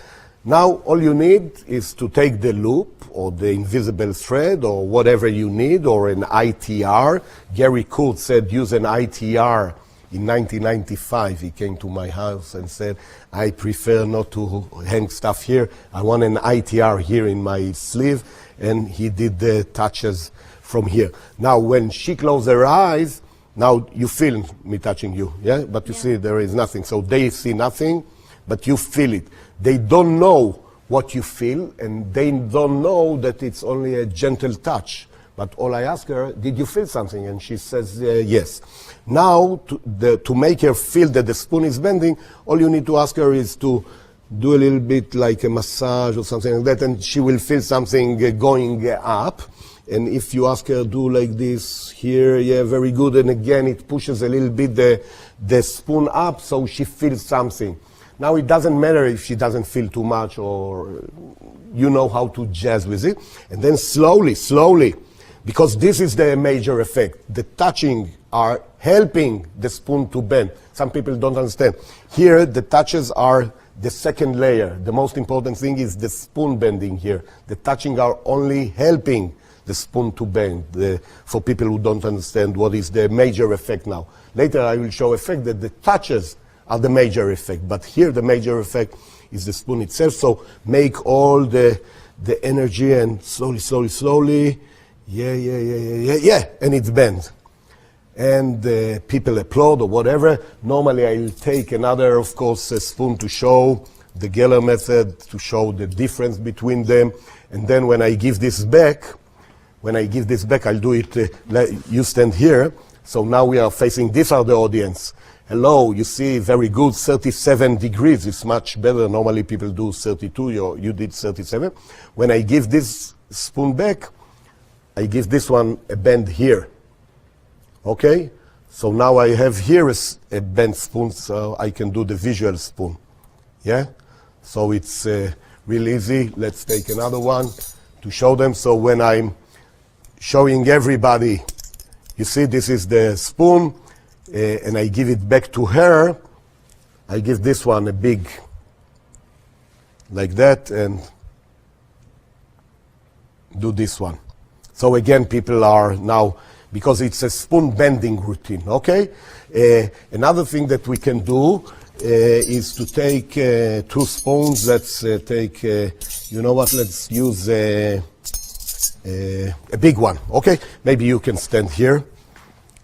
Now all you need is to take the loop or the invisible thread or whatever you need, or an ITR. Gary Kurtz said use an ITR. In 1995 he came to my house and said, I prefer not to hang stuff here. I want an ITR here in my sleeve. And he did the touches from here. Now when she closed her eyes, now you feel me touching you, yeah? But you see there is nothing. So they see nothing, but you feel it. They don't know what you feel, and they don't know that it's only a gentle touch. But all I ask her, did you feel something? And she says, yes. Now, to make her feel that the spoon is bending, all you need to ask her is to do a little bit like a massage or something like that, and she will feel something going up. And if you ask her, do like this here, yeah, very good. And again, it pushes a little bit the spoon up, so she feels something. Now, it doesn't matter if she doesn't feel too much, or you know how to jazz with it. And then slowly, slowly, because this is the major effect. The touching are helping the spoon to bend. Some people don't understand. Here, the touches are the second layer. The most important thing is the spoon bending here. The touching are only helping the spoon to bend, for people who don't understand what is the major effect now. Later I will show effect that the touches are the major effect, but here the major effect is the spoon itself. So make all the energy and slowly, slowly, slowly, yeah, and it bends. And people applaud or whatever. Normally I'll take another, of course, a spoon to show the Geller method, to show the difference between them. And then when I give this back, I'll do it, you stand here. So now we are facing, these are the audience. Hello, you see, very good, 37 degrees. It's much better. Normally people do 32, you did 37. When I give this spoon back, I give this one a bend here. Okay, so now I have here a bent spoon, so I can do the visual spoon. Yeah, so it's really easy. Let's take another one to show them. So when I'm showing everybody, you see this is the spoon, and I give it back to her. I give this one a big, like that, and do this one. So again, people are now, because it's a spoon bending routine, okay? Another thing that we can do is to take 2 spoons. Let's take, you know what, let's use a big one, okay? Maybe you can stand here.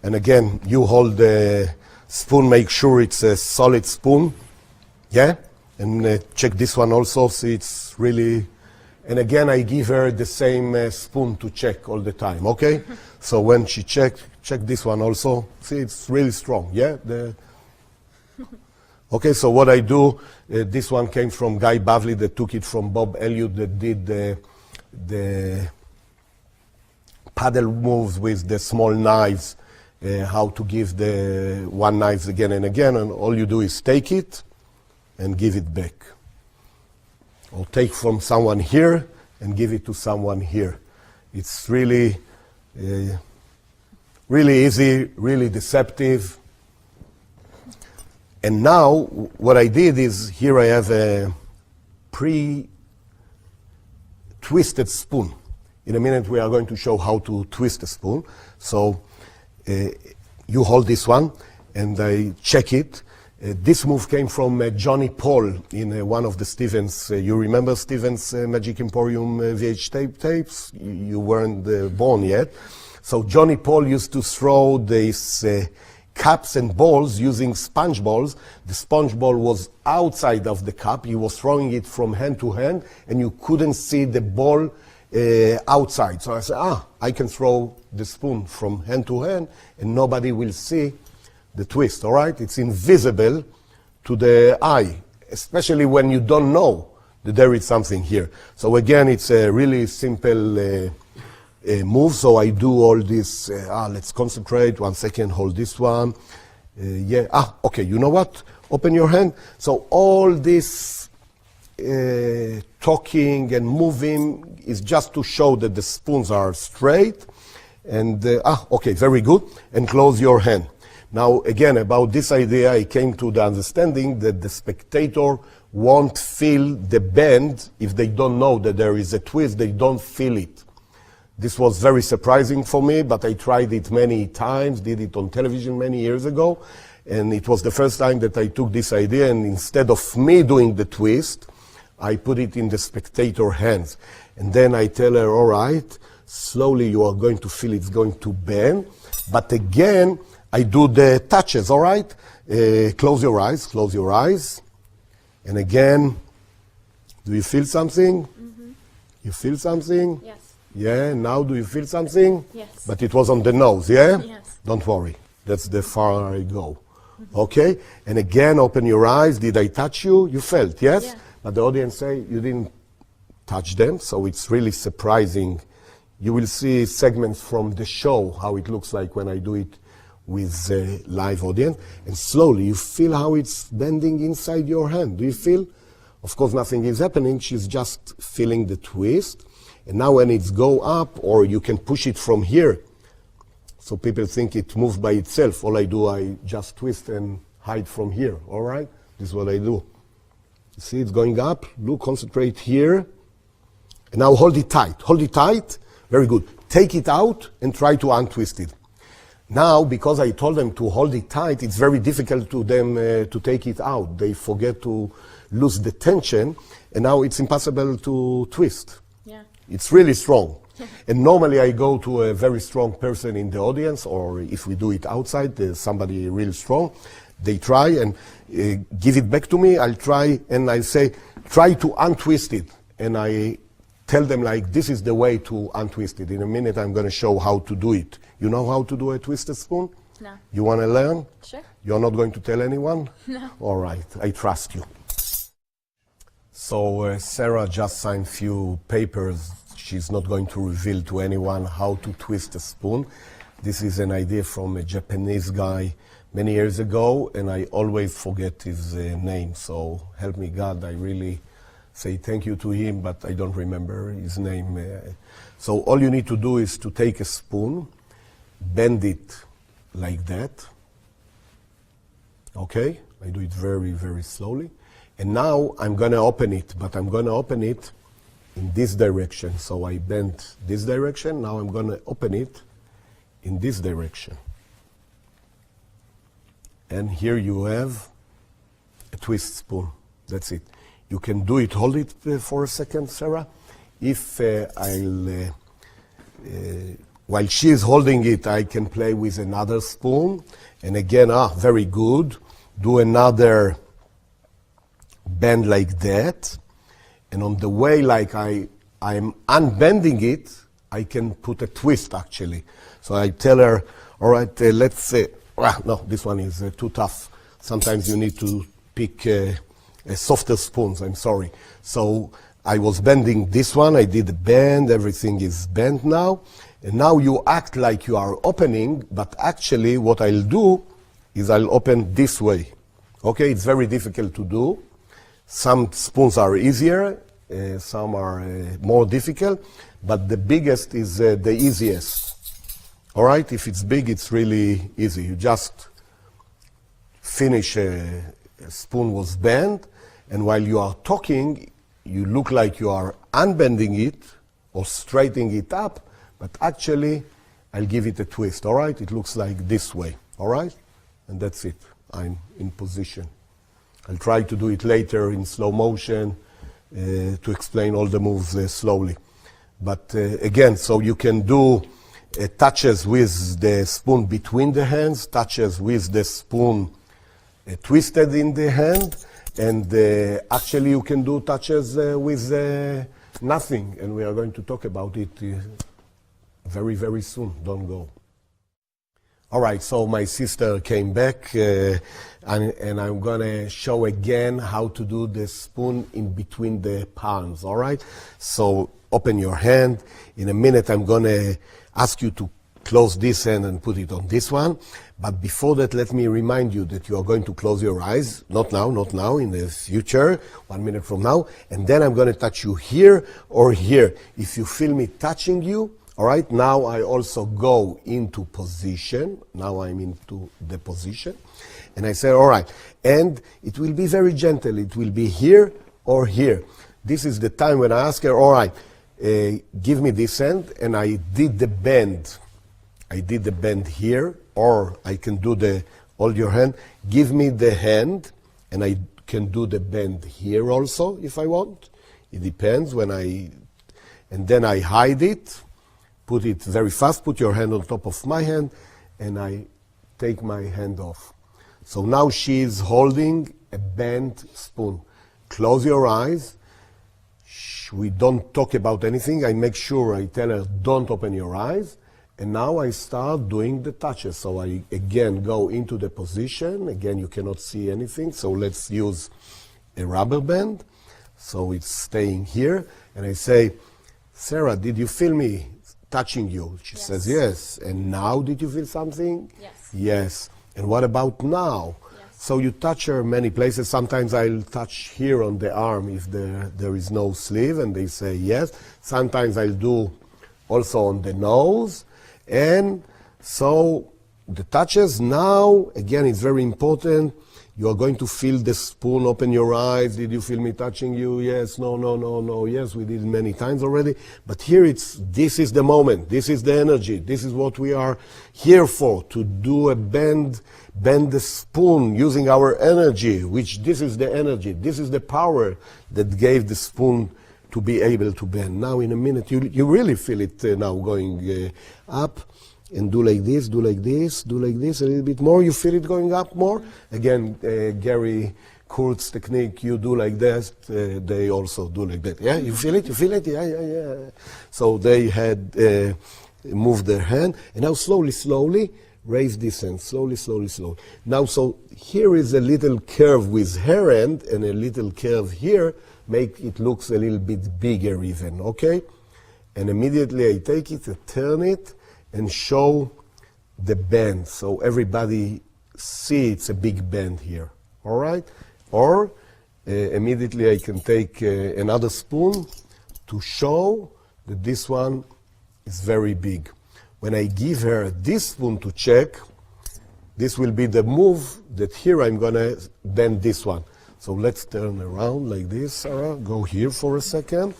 And again, you hold the spoon, make sure it's a solid spoon. Yeah? And check this one also, see it's really, and again I give her the same spoon to check all the time, okay? So when she check this one also, see it's really strong, yeah? Okay, so what I do, this one came from Guy Bavley that took it from Bob Elliott that did the paddle moves with the small knives, how to give the one knives again and again, and all you do is take it and give it back. Or take from someone here and give it to someone here. It's really, really easy, really deceptive. And now what I did is here I have a pre-twisted spoon. In a minute we are going to show how to twist a spoon. So you hold this one and I check it. This move came from Johnny Paul in one of the Stevens. You remember Stevens Magic Emporium VH tapes? You weren't born yet. So Johnny Paul used to throw these cups and balls using sponge balls. The sponge ball was outside of the cup. He was throwing it from hand to hand, and you couldn't see the ball outside. So I said, I can throw the spoon from hand to hand, and nobody will see the twist, all right? It's invisible to the eye, especially when you don't know that there is something here. So again, it's a really simple move. So I do all this, let's concentrate, 1 second, hold this one. Okay, you know what? Open your hand. So all this talking and moving is just to show that the spoons are straight. And, okay, very good. And close your hand. Now, again, about this idea, I came to the understanding that the spectator won't feel the bend if they don't know that there is a twist. They don't feel it. This was very surprising for me, but I tried it many times, did it on television many years ago, and it was the first time that I took this idea, and instead of me doing the twist, I put it in the spectator hands. And then I tell her, all right, slowly you are going to feel it's going to bend, but again, I do the touches, all right? Close your eyes. And again, do you feel something? Mm-hmm. You feel something? Yes. Yeah, now do you feel something? Yes. But it was on the nose, yeah? Yes. Don't worry, that's the far I go. Mm-hmm. Okay, and again, open your eyes. Did I touch you? You felt, yes? Yeah. But the audience say you didn't touch them, so it's really surprising. You will see segments from the show, how it looks like when I do it with a live audience, and slowly you feel how it's bending inside your hand. Do you feel? Of course, nothing is happening. She's just feeling the twist. And now when it's go up, or you can push it from here, so people think it moves by itself. All I do, I just twist and hide from here, all right? This is what I do. You see it's going up. Look, concentrate here. And now hold it tight. Hold it tight. Very good. Take it out and try to untwist it. Now, because I told them to hold it tight, it's very difficult to them to take it out. They forget to lose the tension, and now it's impossible to twist. Yeah. It's really strong. And normally I go to a very strong person in the audience, or if we do it outside, there's somebody really strong. They try and give it back to me. I'll try, and I say, try to untwist it. And I tell them, like, this is the way to untwist it. In a minute, I'm going to show how to do it. You know how to do a twisted spoon? No. You want to learn? Sure. You're not going to tell anyone? No. All right, I trust you. So Sarah just signed few papers. She's not going to reveal to anyone how to twist a spoon. This is an idea from a Japanese guy many years ago, and I always forget his name. So help me God, I really say thank you to him, but I don't remember his name. So all you need to do is to take a spoon, bend it like that. Okay, I do it very, very slowly. And now I'm going to open it, but I'm going to open it in this direction. So I bent this direction. Now I'm going to open it in this direction. And here you have a twist spoon. That's it. You can do it. Hold it for a second, Sarah. If I'll while she is holding it, I can play with another spoon. And again, very good. Do another bend like that. And on the way, like I'm unbending it, I can put a twist actually. So I tell her, all right, let's say, no, this one is too tough. Sometimes you need to pick softer spoons, I'm sorry. So I was bending this one, I did the bend, everything is bent now. And now you act like you are opening, but actually what I'll do is I'll open this way. Okay, it's very difficult to do. Some spoons are easier, some are more difficult, but the biggest is the easiest. All right, if it's big, it's really easy. You just finish a spoon was bent, and while you are talking, you look like you are unbending it or straightening it up, but actually, I'll give it a twist, all right? It looks like this way, all right? And that's it. I'm in position. I'll try to do it later in slow motion to explain all the moves slowly. But again, so you can do touches with the spoon between the hands, touches with the spoon twisted in the hand, and actually you can do touches with nothing, and we are going to talk about it very, very soon. Don't go. All right, so my sister came back, and I'm going to show again how to do the spoon in between the palms, all right? So open your hand. In a minute, I'm going to ask you to close this hand and put it on this one. But before that, let me remind you that you are going to close your eyes. Not now, not now, in the future, 1 minute from now. And then I'm going to touch you here or here. If you feel me touching you, all right, now I also go into position. Now I'm into the position. And I say, all right. And it will be very gentle. It will be here or here. This is the time when I ask her, all right, give me this hand. And I did the bend. I did the bend here. Or I can do the, hold your hand. Give me the hand. And I can do the bend here also if I want. It depends when and then I hide it. Put it very fast, put your hand on top of my hand, and I take my hand off. So now she is holding a bent spoon. Close your eyes. We don't talk about anything. I make sure I tell her, don't open your eyes. And now I start doing the touches. So I again go into the position. Again, you cannot see anything. So let's use a rubber band. So it's staying here. And I say, Sarah, did you feel me touching you? She says yes. And now did you feel something? Yes. Yes. And what about now? Yes. So you touch her many places. Sometimes I'll touch here on the arm if there is no sleeve, and they say yes. Sometimes I'll do also on the nose. And so the touches now, again, it's very important. You are going to feel the spoon, open your eyes. Did you feel me touching you? Yes, no, no, no, no. Yes, we did it many times already. But here this is the moment. This is the energy. This is what we are here for, to do a bend the spoon using our energy, which this is the energy. This is the power that gave the spoon to be able to bend. Now in a minute, you really feel it now going up. And do like this, do like this, do like this, a little bit more. You feel it going up more? Again, Gary Kurtz's technique, you do like that, they also do like that. Yeah, you feel it? You feel it? Yeah, yeah, yeah. So they had moved their hand. And now slowly, slowly, raise this hand. Slowly, slowly, slowly. Now, so here is a little curve with her hand and a little curve here. Make it looks a little bit bigger even, okay? And immediately I take it, I turn it, and show the bend, so everybody see it's a big bend here, all right? Or immediately I can take another spoon to show that this one is very big. When I give her this spoon to check, this will be the move that here I'm gonna bend this one. So let's turn around like this, Sarah. Go here for a second.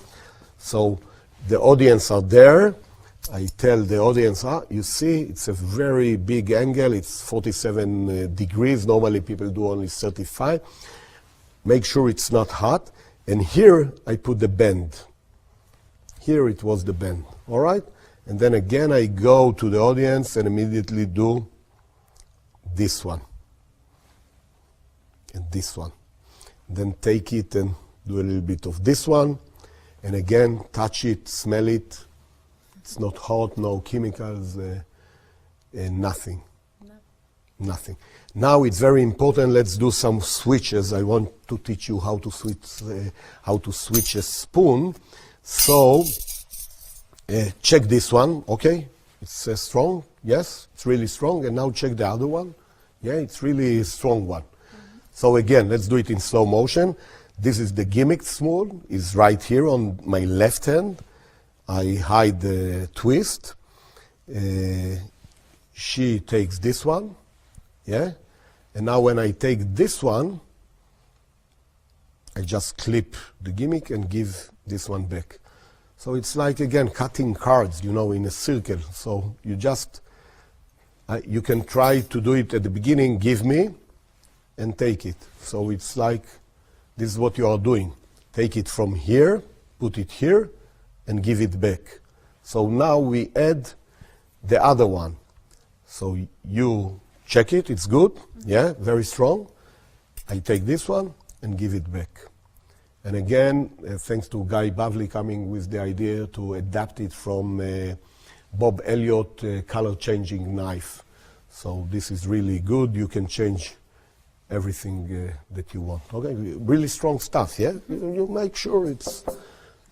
So the audience are there. I tell the audience, you see, it's a very big angle. It's 47 degrees. Normally people do only 35. Make sure it's not hot. And here I put the bend. Here it was the bend, all right? And then again, I go to the audience and immediately do this one. And this one. Then take it and do a little bit of this one. And again, touch it, smell it. It's not hot, no chemicals, nothing. Nothing. Now it's very important. Let's do some switches. I want to teach you how to switch a spoon. So check this one. Okay, it's strong. Yes, it's really strong. And now check the other one. Yeah, it's really a strong one. So again, let's do it in slow motion. This is the gimmick spoon. It's right here on my left hand. I hide the twist. She takes this one. Yeah. And now when I take this one, I just clip the gimmick and give this one back. So it's like, again, cutting cards, you know, in a circle. So you just, you can try to do it at the beginning, give me, and take it. So it's like, this is what you are doing. Take it from here, put it here, and give it back. So now we add the other one. So you check it, it's good, yeah, very strong. I take this one and give it back. And again, thanks to Guy Bavley coming with the idea to adapt it from Bob Elliott color-changing knife. So this is really good. You can change everything that you want. Okay, really strong stuff, yeah? You make sure it's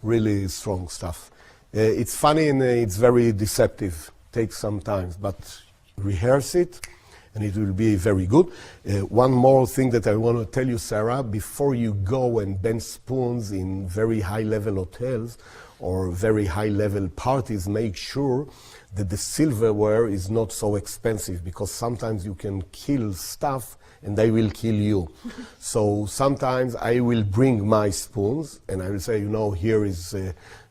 really strong stuff. It's funny and it's very deceptive. Takes some time, but rehearse it and it will be very good. One more thing that I want to tell you, Sarah, before you go and bend spoons in very high-level hotels or very high-level parties, make sure that the silverware is not so expensive, because sometimes you can kill stuff and they will kill you. So sometimes I will bring my spoons and I will say, you know, here is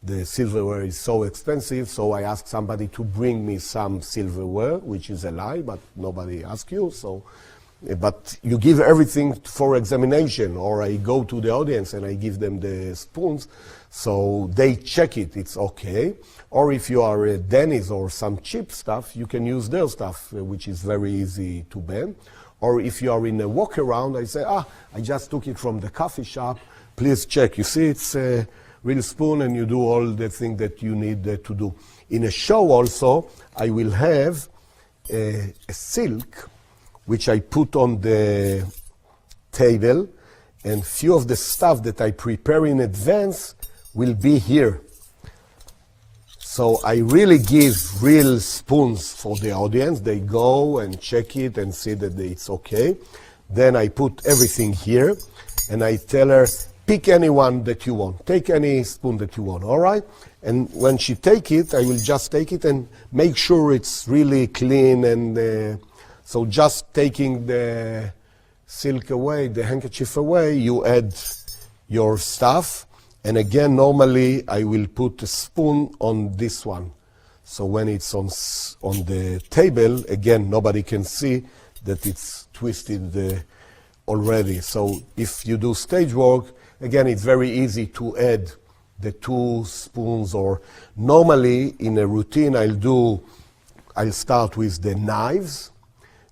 the silverware is so expensive, so I ask somebody to bring me some silverware, which is a lie, but nobody asks you. So, but you give everything for examination, or I go to the audience and I give them the spoons, so they check it, it's okay. Or if you are a Denny's or some cheap stuff, you can use their stuff, which is very easy to bend. Or if you are in a walk around, I say, I just took it from the coffee shop, please check. You see, it's a real spoon, and you do all the things that you need to do. In a show also, I will have a silk, which I put on the table, and few of the stuff that I prepare in advance will be here. So I really give real spoons for the audience. They go and check it and see that it's okay. Then I put everything here, and I tell her, pick any one that you want. Take any spoon that you want, all right? And when she take it, I will just take it and make sure it's really clean. And so just taking the silk away, the handkerchief away, you add your stuff. And again, normally I will put a spoon on this one. So when it's on the table, again, nobody can see that it's twisted already. So if you do stage work, again, it's very easy to add the 2 spoons, or normally in a routine I'll start with the knives,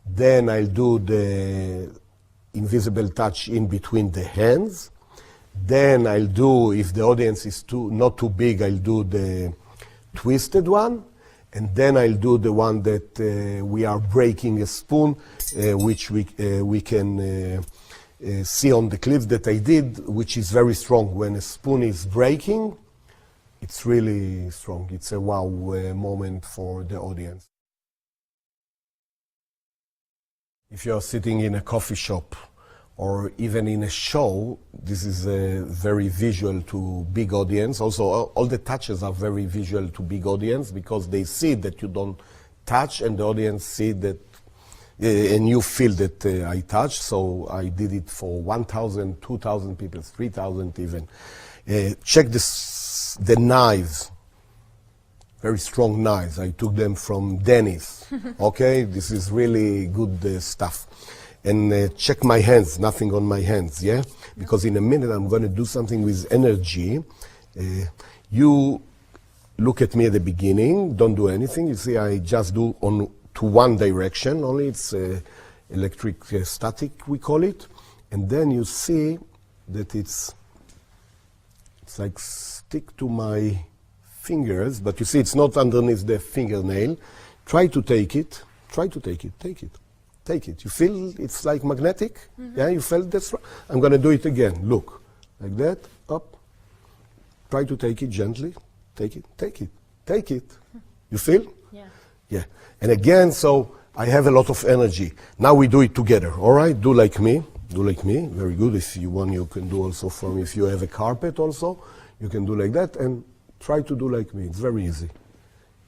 then I'll do the invisible touch in between the hands. Then I'll do, if the audience is not too big, I'll do the twisted one. And then I'll do the one that we are breaking a spoon, which we can see on the clips that I did, which is very strong. When a spoon is breaking, it's really strong. It's a wow moment for the audience. If you're sitting in a coffee shop, or even in a show, this is very visual to big audience. Also, all the touches are very visual to big audience, because they see that you don't touch, and the audience see that, and you feel that I touch. So I did it for 1,000, 2,000 people, 3,000 even. Check the knives, very strong knives. I took them from Denny's. Okay, this is really good stuff. And check my hands, nothing on my hands, yeah? Because in a minute I'm going to do something with energy. You look at me at the beginning, don't do anything. You see, I just do to one direction only. It's electric static, we call it. And then you see that it's like stick to my fingers, but you see it's not underneath the fingernail. Try to take it. Try to take it. Take it. Take it. You feel it's like magnetic? Yeah, you felt this? I'm going to do it again. Look. Like that. Up. Try to take it gently. Take it. Take it. Take it. You feel? Yeah. Yeah. And again, so I have a lot of energy. Now we do it together. All right? Do like me. Do like me. Very good. If you want, you can do also from, if you have a carpet also, you can do like that. And try to do like me. It's very easy.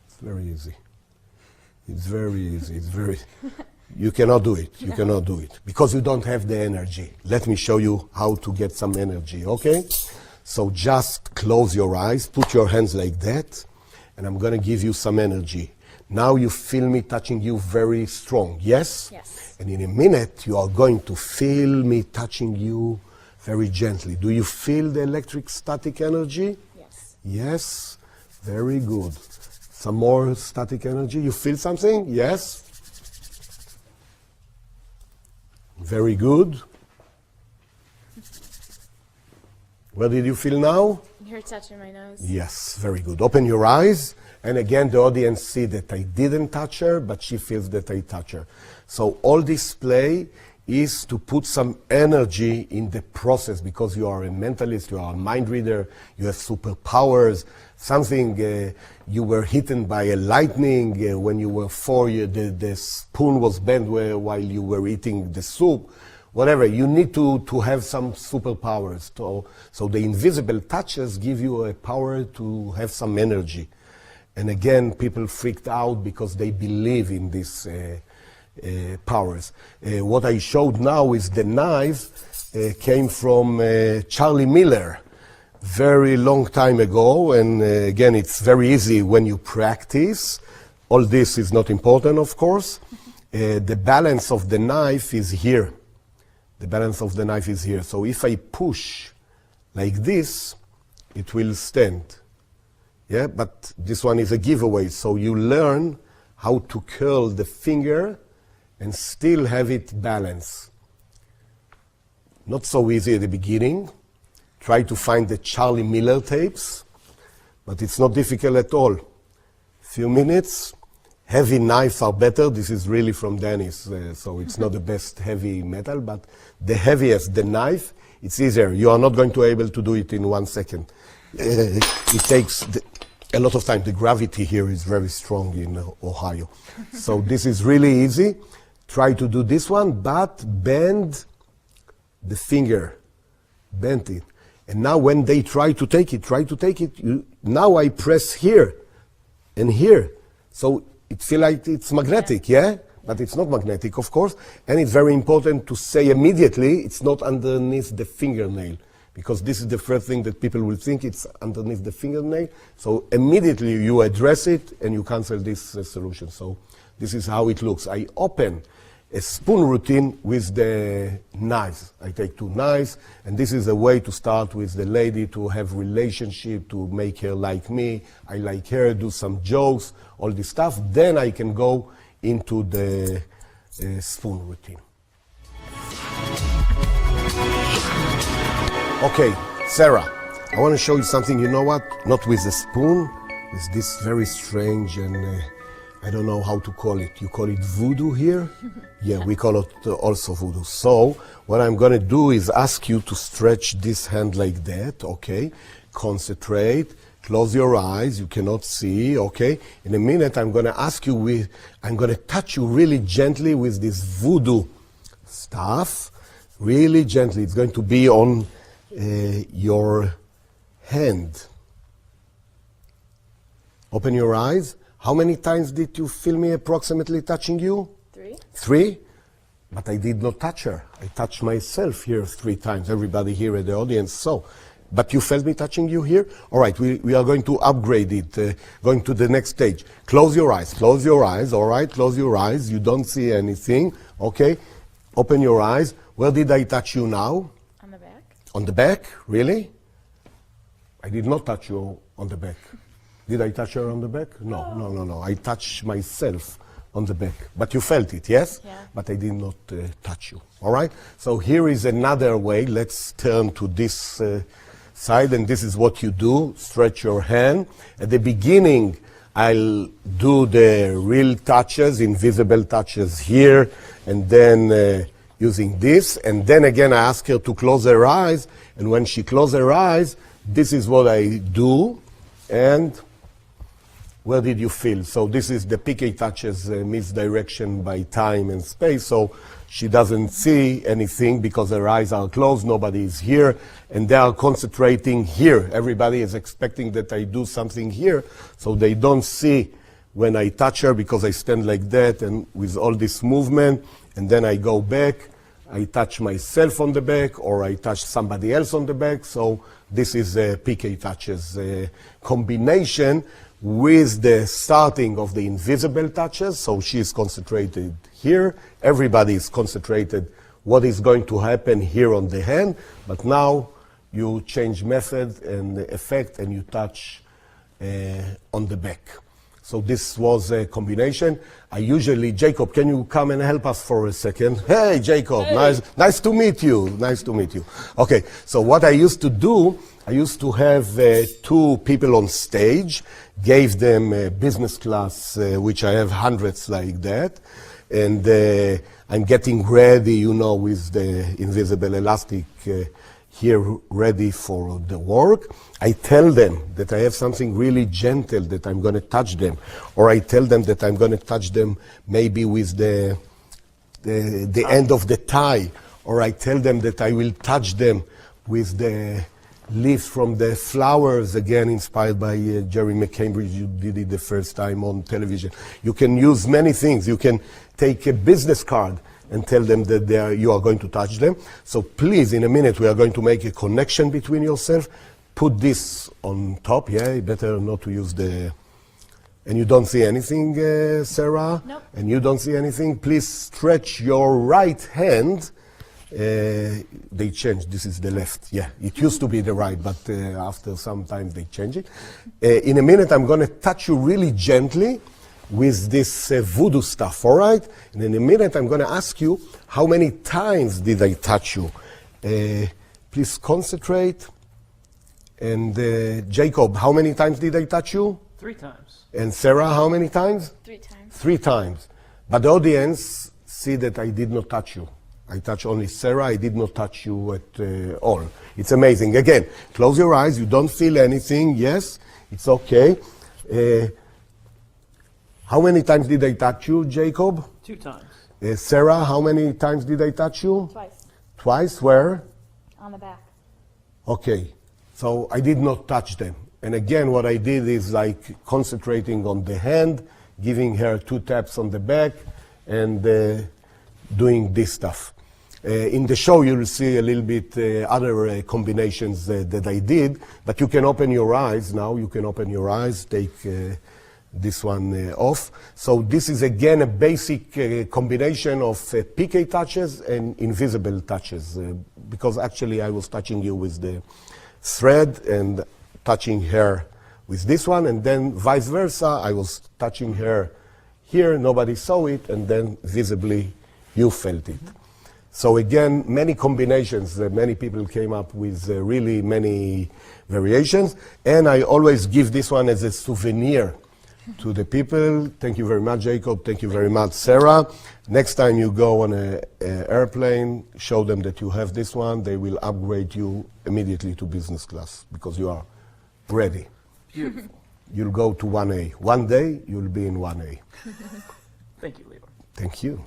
It's very easy. It's very easy. It's very... You cannot do it. You cannot do it. Because you don't have the energy. Let me show you how to get some energy, okay? So just close your eyes. Put your hands like that. And I'm going to give you some energy. Now you feel me touching you very strong, yes? Yes. And in a minute, you are going to feel me touching you very gently. Do you feel the electric static energy? Yes. Yes. Very good. Some more static energy. You feel something? Yes. Very good. What did you feel now? You're touching my nose. Yes, very good. Open your eyes. And again, the audience see that I didn't touch her, but she feels that I touch her. So all this play is to put some energy in the process, because you are a mentalist, you are a mind reader, you have superpowers, something you were hit by a lightning when you were 4, the spoon was bent while you were eating the soup, whatever. You need to have some superpowers. So the invisible touches give you a power to have some energy. And again, people freaked out because they believe in these powers. What I showed now is the knife came from Charlie Miller, very long time ago. And again, it's very easy when you practice. All this is not important, of course. The balance of the knife is here. The balance of the knife is here. So if I push like this, it will stand. Yeah, but this one is a giveaway. So you learn how to curl the finger and still have it balanced. Not so easy at the beginning. Try to find the Charlie Miller tapes, but it's not difficult at all. Few minutes. Heavy knives are better. This is really from Dennis, so it's not the best heavy metal, but the heaviest, the knife, it's easier. You are not going to be able to do it in 1 second. It takes a lot of time. The gravity here is very strong in Ohio. So this is really easy. Try to do this one, but bend the finger. Bend it. And now when they try to take it, now I press here and here. So it feels like it's magnetic, yeah? But it's not magnetic, of course. And it's very important to say immediately it's not underneath the fingernail, because this is the first thing that people will think, it's underneath the fingernail. So immediately you address it and you cancel this solution. So this is how it looks. I open a spoon routine with the knives. I take 2 knives, and this is a way to start with the lady, to have relationship, to make her like me, I like her, do some jokes, all this stuff. Then I can go into the spoon routine. Okay, Sarah, I want to show you something. You know what? Not with a spoon, with this very strange and I don't know how to call it. You call it voodoo here? Yeah, we call it also voodoo. So what I'm going to do is ask you to stretch this hand like that, okay? Concentrate, close your eyes, you cannot see, okay? In a minute I'm going to ask you, I'm going to touch you really gently with this voodoo stuff, really gently. It's going to be on your hand. Open your eyes. How many times did you feel me approximately touching you? 3. 3? But I did not touch her. I touched myself here 3 times, everybody here at the audience. So, but you felt me touching you here? All right, we are going to upgrade it, going to the next stage. Close your eyes, all right? Close your eyes. You don't see anything, okay? Open your eyes. Where did I touch you now? On the back. On the back? Really? I did not touch you on the back. Did I touch her on the back? No. I touched myself on the back. But you felt it, yes? Yeah. But I did not touch you. All right? So here is another way. Let's turn to this side, and this is what you do. Stretch your hand. At the beginning, I'll do the real touches, invisible touches here, and then using this. And then again, I ask her to close her eyes. And when she closes her eyes, this is what I do. And where did you feel? So this is the PK touches misdirection by time and space. So she doesn't see anything because her eyes are closed. Nobody is here. And they are concentrating here. Everybody is expecting that I do something here. So they don't see when I touch her because I stand like that and with all this movement. And then I go back. I touch myself on the back or I touch somebody else on the back. So this is a PK touches combination with the starting of the invisible touches. So she is concentrated here. Everybody is concentrated what is going to happen here on the hand. But now you change method and effect and you touch on the back. So this was a combination. I usually, Jacob, can you come and help us for a second? Hey, Jacob, hey. Nice to meet you. Nice to meet you. Okay, so what I used to do, I used to have two people on stage, gave them business class, which I have hundreds like that. And I'm getting ready, you know, with the invisible elastic here ready for the work. I tell them that I have something really gentle that I'm going to touch them. Or I tell them that I'm going to touch them maybe with the end of the tie. Or I tell them that I will touch them with the leaves from the flowers, again inspired by Jerry McCambridge. You did it the first time on television. You can use many things. You can take a business card and tell them that you are going to touch them. So please, in a minute, we are going to make a connection between yourself. Put this on top, yeah, better not to use the... And you don't see anything, Sarah? Nope. And you don't see anything? Please stretch your right hand. They changed, this is the left, yeah. It used to be the right, but after some time they change it. In a minute, I'm gonna touch you really gently with this voodoo stuff, all right? And in a minute, I'm going to ask you, how many times did I touch you? Please concentrate. And Jacob, how many times did I touch you? 3 times. And Sarah, how many times? 3 times. 3 times. But the audience see that I did not touch you. I touch only Sarah. I did not touch you at all. It's amazing. Again, close your eyes. You don't feel anything. Yes, it's okay. How many times did I touch you, Jacob? 2 times. Sarah, how many times did I touch you? Twice. Twice? Where? On the back. Okay. So I did not touch them. And again, what I did is like concentrating on the hand, giving her 2 taps on the back, and doing this stuff. In the show, you'll see a little bit other combinations that I did, but you can open your eyes now. You can open your eyes, take this one off. So this is again a basic combination of PK touches and invisible touches, because actually I was touching you with the thread and touching her with this one, and then vice versa. I was touching her here, nobody saw it, and then visibly you felt it. So again, many combinations. Many people came up with really many variations, and I always give this one as a souvenir to the people. Thank you very much, Jacob. Thank you very much, Sarah. Next time you go on an airplane, show them that you have this one. They will upgrade you immediately to business class because you are ready. Beautiful. You'll go to 1A. One day, you'll be in 1A. Thank you, Levi. Thank you.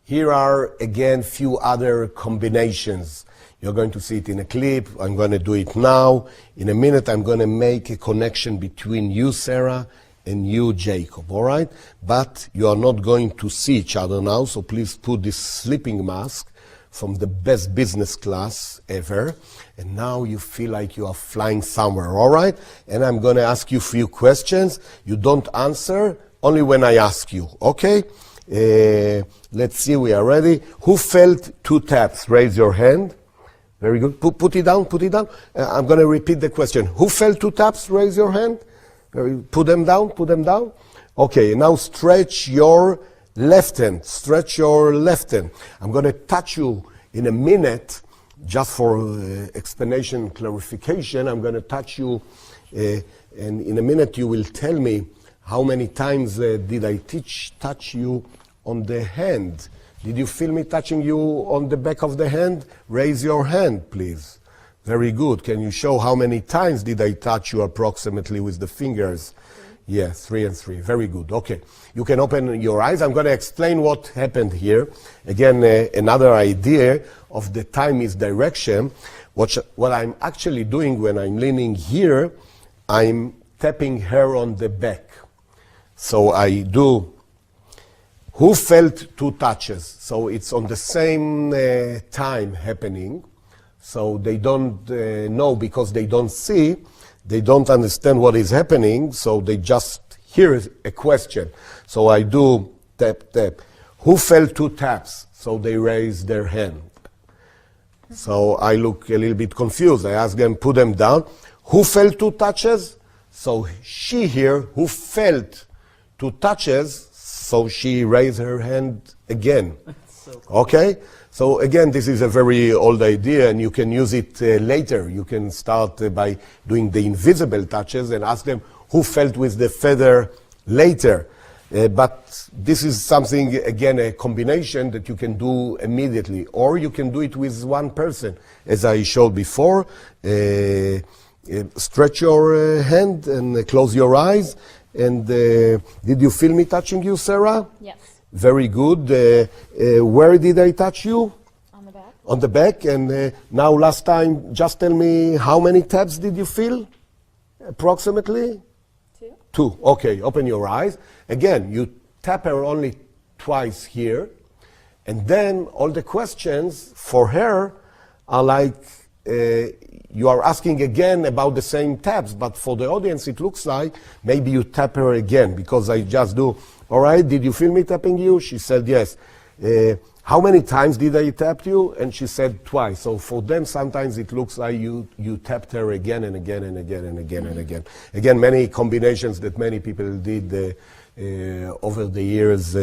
Here are, again, few other combinations. You're going to see it in a clip. I'm going to do it now. In a minute, I'm going to make a connection between you, Sarah, and you, Jacob, all right? But you are not going to see each other now, so please put this sleeping mask from the best business class ever. And now you feel like you are flying somewhere, all right? And I'm going to ask you a few questions. You don't answer, only when I ask you, okay? Let's see, we are ready. Who felt 2 taps? Raise your hand. Very good. Put it down, put it down. I'm going to repeat the question. Who felt 2 taps? Raise your hand. Put them down, put them down. Okay, now stretch your left hand. Stretch your left hand. I'm going to touch you in a minute, just for explanation, clarification. I'm going to touch you, and in a minute you will tell me how many times did I touch you on the hand. Did you feel me touching you on the back of the hand? Raise your hand, please. Very good. Can you show how many times did I touch you approximately with the fingers? Yes, 3 and 3. Very good. Okay. You can open your eyes. I'm going to explain what happened here. Again, another idea of the time is direction. What I'm actually doing when I'm leaning here, I'm tapping her on the back. So I do. Who felt 2 touches? So it's on the same time happening. So they don't know because they don't see. They don't understand what is happening. So they just hear a question. So I do tap, tap. Who felt 2 taps? So they raise their hand. So I look a little bit confused. I ask them, put them down. Who felt 2 touches? So she here, who felt 2 touches, so she raised her hand again. So cool. Okay? So again, this is a very old idea, and you can use it later. You can start by doing the invisible touches and ask them who felt with the feather later. But this is something, again, a combination that you can do immediately, or you can do it with one person. As I showed before, stretch your hand and close your eyes. And did you feel me touching you, Sarah? Yes. Very good. Where did I touch you? On the back. On the back. And now last time, just tell me how many taps did you feel? Approximately? 2. 2. Okay, open your eyes. Again, you tap her only twice here. And then all the questions for her are like, you are asking again about the same taps, but for the audience it looks like maybe you tap her again, because I just do, all right, did you feel me tapping you? She said yes. How many times did I tap you? And she said twice. So for them sometimes it looks like you tapped her again and again and again and again and again. Again, many combinations that many people did over the years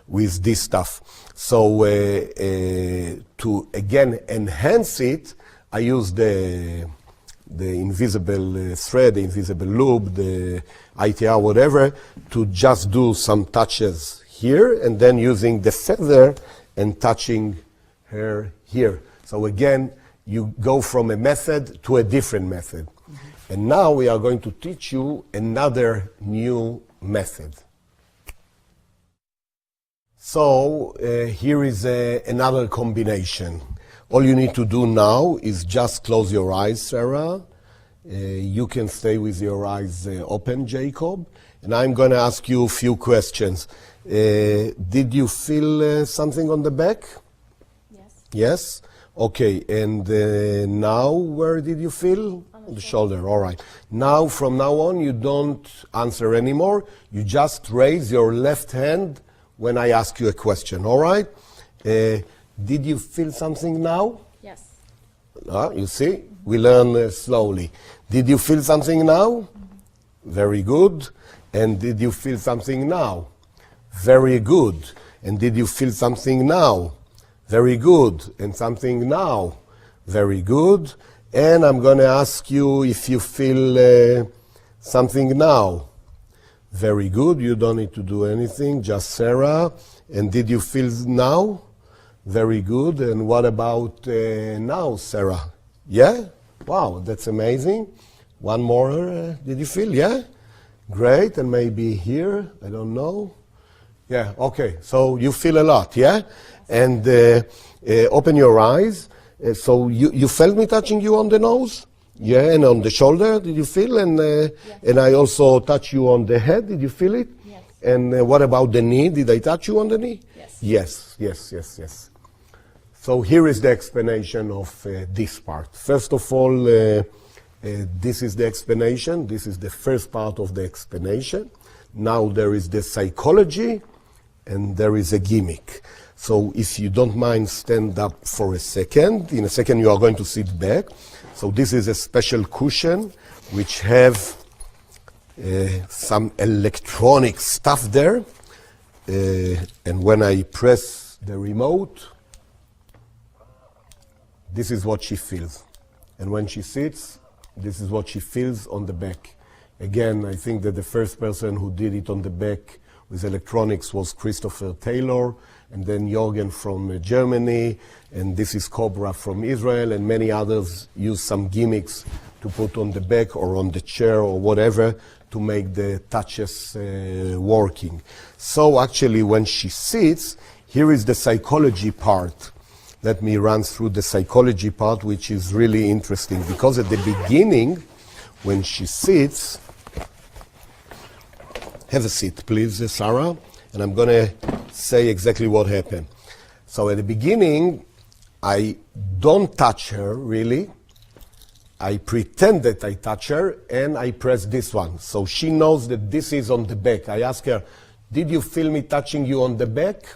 with this stuff. So to again enhance it, I use the invisible thread, the invisible loop, the ITR, whatever, to just do some touches here, and then using the feather and touching her here. So again, you go from a method to a different method. Mm-hmm. And now we are going to teach you another new method. So here is another combination. All you need to do now is just close your eyes, Sarah. You can stay with your eyes open, Jacob. And I'm going to ask you a few questions. Did you feel something on the back? Yes. Yes? Okay. And now, where did you feel? On the shoulder. All right. Now, from now on, you don't answer anymore. You just raise your left hand when I ask you a question. All right? Did you feel something now? Yes. You see, we learn slowly. Did you feel something now? Mm-hmm. Very good. And did you feel something now? Very good. And did you feel something now? Very good. And something now? Very good. And I'm going to ask you if you feel something now. Very good. You don't need to do anything, just Sarah. And did you feel now? Very good. And what about now, Sarah? Yeah? Wow, that's amazing. One more. Did you feel? Yeah? Great. And maybe here. I don't know. Yeah, okay. So you feel a lot, yeah? And open your eyes. So you felt me touching you on the nose? Yeah, and on the shoulder, did you feel? And yes. And I also touch you on the head. Did you feel it? Yes. And what about the knee? Did I touch you on the knee? Yes. Yes. So here is the explanation of this part. First of all, this is the explanation. This is the first part of the explanation. Now there is the psychology and there is a gimmick. So if you don't mind, stand up for a second. In a second, you are going to sit back. So this is a special cushion which have some electronic stuff there. And when I press the remote, this is what she feels. And when she sits, this is what she feels on the back. Again, I think that the first person who did it on the back with electronics was Christopher Taylor, and then Jorgen from Germany, and this is Cobra from Israel, and many others use some gimmicks to put on the back or on the chair or whatever to make the touches working. So actually when she sits, here is the psychology part. Let me run through the psychology part, which is really interesting, because at the beginning, when she sits, have a seat, please, Sarah, and I'm going to say exactly what happened. So at the beginning, I don't touch her, really. I pretend that I touch her, and I press this one. So she knows that this is on the back. I ask her, did you feel me touching you on the back?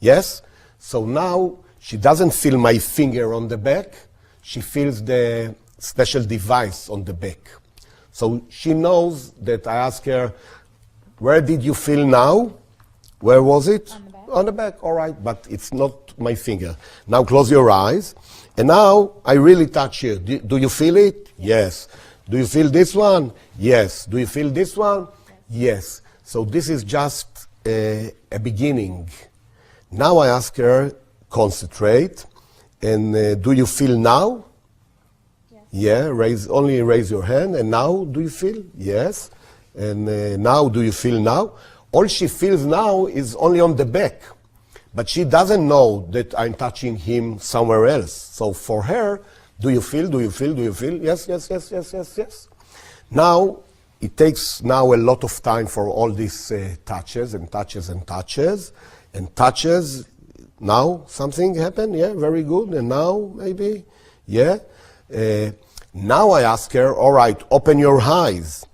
Yes. So now she doesn't feel my finger on the back. She feels the special device on the back. So she knows that I ask her, where did you feel now? Where was it? On the back. On the back, all right, but it's not my finger. Now close your eyes. And now I really touch you. Do you feel it? Yes. Do you feel this one? Yes. Do you feel this one? Yes. So this is just a beginning. Now I ask her, concentrate. And do you feel now? Yes. Yeah, only raise your hand. And now, do you feel? Yes. And now, do you feel now? All she feels now is only on the back. But she doesn't know that I'm touching him somewhere else. So for her, do you feel, do you feel, do you feel? Yes, yes, yes, yes, yes, yes. Now, it takes now a lot of time for all these touches and touches and touches and touches. Now, something happened, yeah, very good. And now, maybe, yeah. Now I ask her, all right, open your eyes.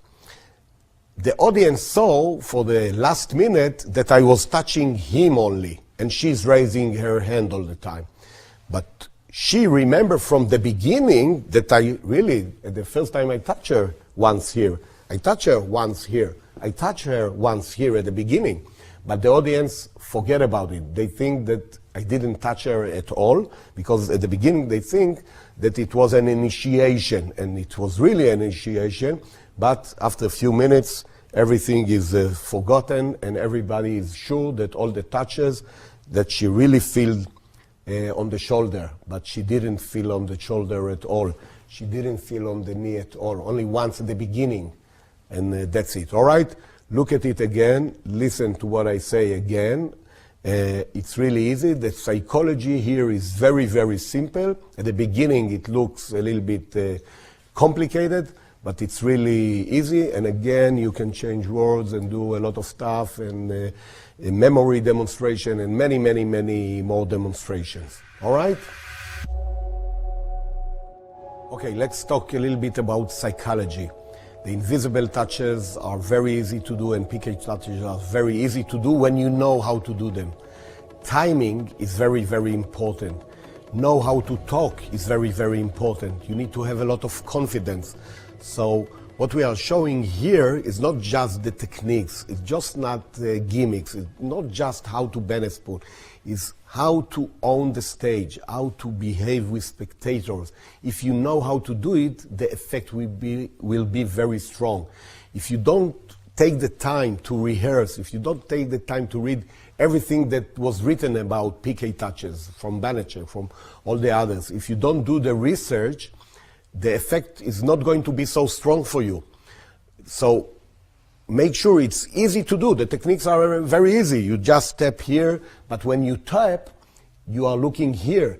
The audience saw for the last minute that I was touching him only, and she's raising her hand all the time. But she remembered from the beginning that I really, the first time I touch her once here, I touch her once here, I touch her once here at the beginning. But the audience forget about it. They think that I didn't touch her at all, because at the beginning they think that it was an initiation, and it was really an initiation. But after a few minutes, everything is forgotten, and everybody is sure that all the touches that she really feel on the shoulder, but she didn't feel on the shoulder at all. She didn't feel on the knee at all, only once at the beginning, and that's it. All right, look at it again, listen to what I say again. It's really easy. The psychology here is very, very simple. At the beginning, it looks a little bit complicated, but it's really easy. And again, you can change words and do a lot of stuff, and a memory demonstration, and many, many, many more demonstrations. All right? Okay, let's talk a little bit about psychology. The invisible touches are very easy to do, and PK touches are very easy to do when you know how to do them. Timing is very, very important. Know how to talk is very, very important. You need to have a lot of confidence. So what we are showing here is not just the techniques, it's just not gimmicks, it's not just how to bend a spoon, it's how to own the stage, how to behave with spectators. If you know how to do it, the effect will be very strong. If you don't take the time to rehearse, if you don't take the time to read everything that was written about PK touches from Banachek, from all the others, if you don't do the research, the effect is not going to be so strong for you. So make sure it's easy to do. The techniques are very easy. You just tap here, but when you tap, you are looking here.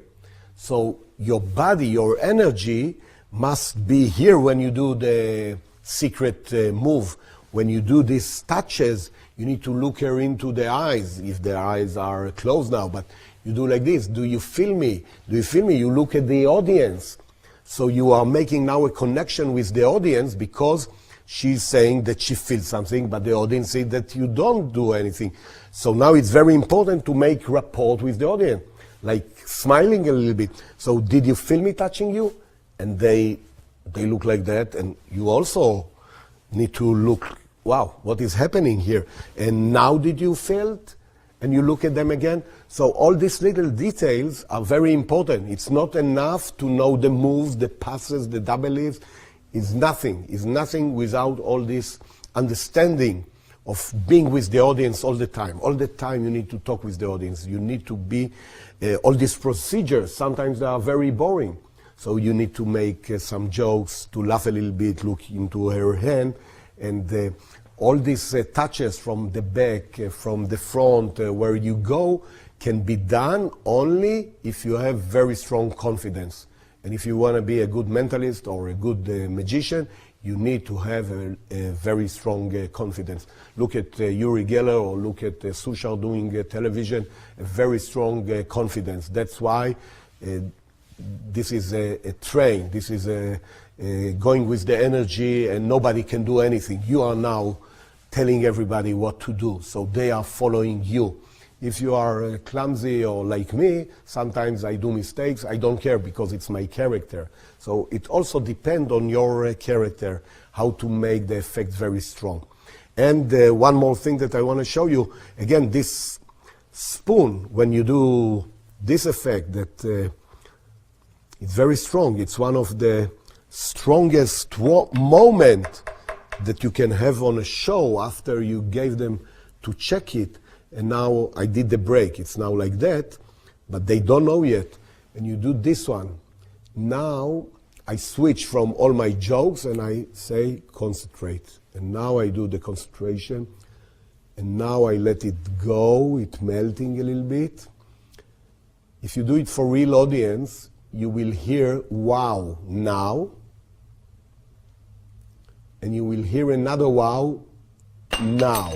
So your body, your energy must be here when you do the secret move. When you do these touches, you need to look her into the eyes, if the eyes are closed now, but you do like this. Do you feel me? Do you feel me? You look at the audience. So you are making now a connection with the audience, because she's saying that she feels something, but the audience says that you don't do anything. So now it's very important to make rapport with the audience, like smiling a little bit. So did you feel me touching you? And they look like that, and you also need to look, wow, what is happening here? And now did you feel it? And you look at them again. So all these little details are very important. It's not enough to know the moves, the passes, the double leaves. It's nothing without all this understanding of being with the audience all the time. All the time you need to talk with the audience. You need to be, all these procedures, sometimes they are very boring. So you need to make some jokes, to laugh a little bit, look into her hand, and all these touches from the back, from the front, where you go, can be done only if you have very strong confidence. And if you want to be a good mentalist or a good magician, you need to have a very strong confidence. Look at Uri Geller or look at Sushar doing television, a very strong confidence. That's why this is a train, this is going with the energy, and nobody can do anything. You are now telling everybody what to do, so they are following you. If you are clumsy or like me, sometimes I do mistakes. I don't care because it's my character. So it also depends on your character, how to make the effect very strong. And one more thing that I want to show you, again, this spoon, when you do this effect, that it's very strong. It's one of the strongest moment that you can have on a show after you gave them to check it. And now I did the break. It's now like that, but they don't know yet. And you do this one. Now I switch from all my jokes and I say concentrate. And now I do the concentration. And now I let it go, it melting a little bit. If you do it for real audience, you will hear wow now. And you will hear another wow now.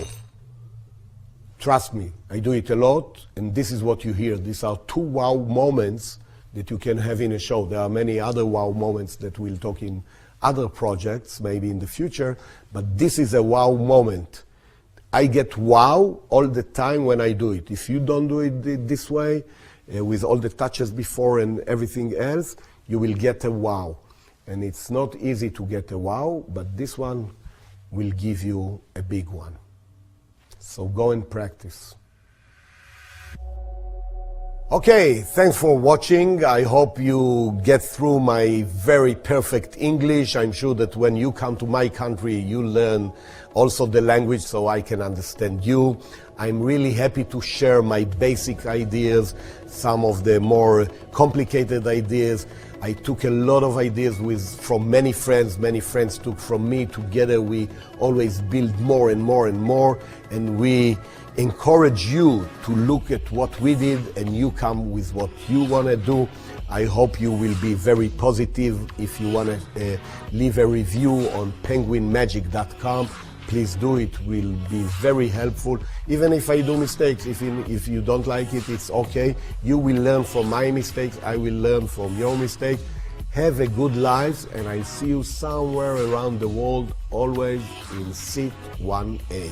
Trust me, I do it a lot, and this is what you hear. These are 2 wow moments that you can have in a show. There are many other wow moments that we'll talk in other projects, maybe in the future, but this is a wow moment. I get wow all the time when I do it. If you don't do it this way, with all the touches before and everything else, you will get a wow. And it's not easy to get a wow, but this one will give you a big one. So go and practice. Okay, thanks for watching. I hope you get through my very perfect English. I'm sure that when you come to my country, you learn also the language so I can understand you. I'm really happy to share my basic ideas, some of the more complicated ideas. I took a lot of ideas from many friends took from me. Together we always build more and more and more, and we encourage you to look at what we did and you come with what you want to do. I hope you will be very positive. If you want to leave a review on penguinmagic.com, please do. It will be very helpful. Even if I do mistakes, if you don't like it, it's okay. You will learn from my mistakes. I will learn from your mistakes. Have a good life, and I'll see you somewhere around the world, always in seat 1A.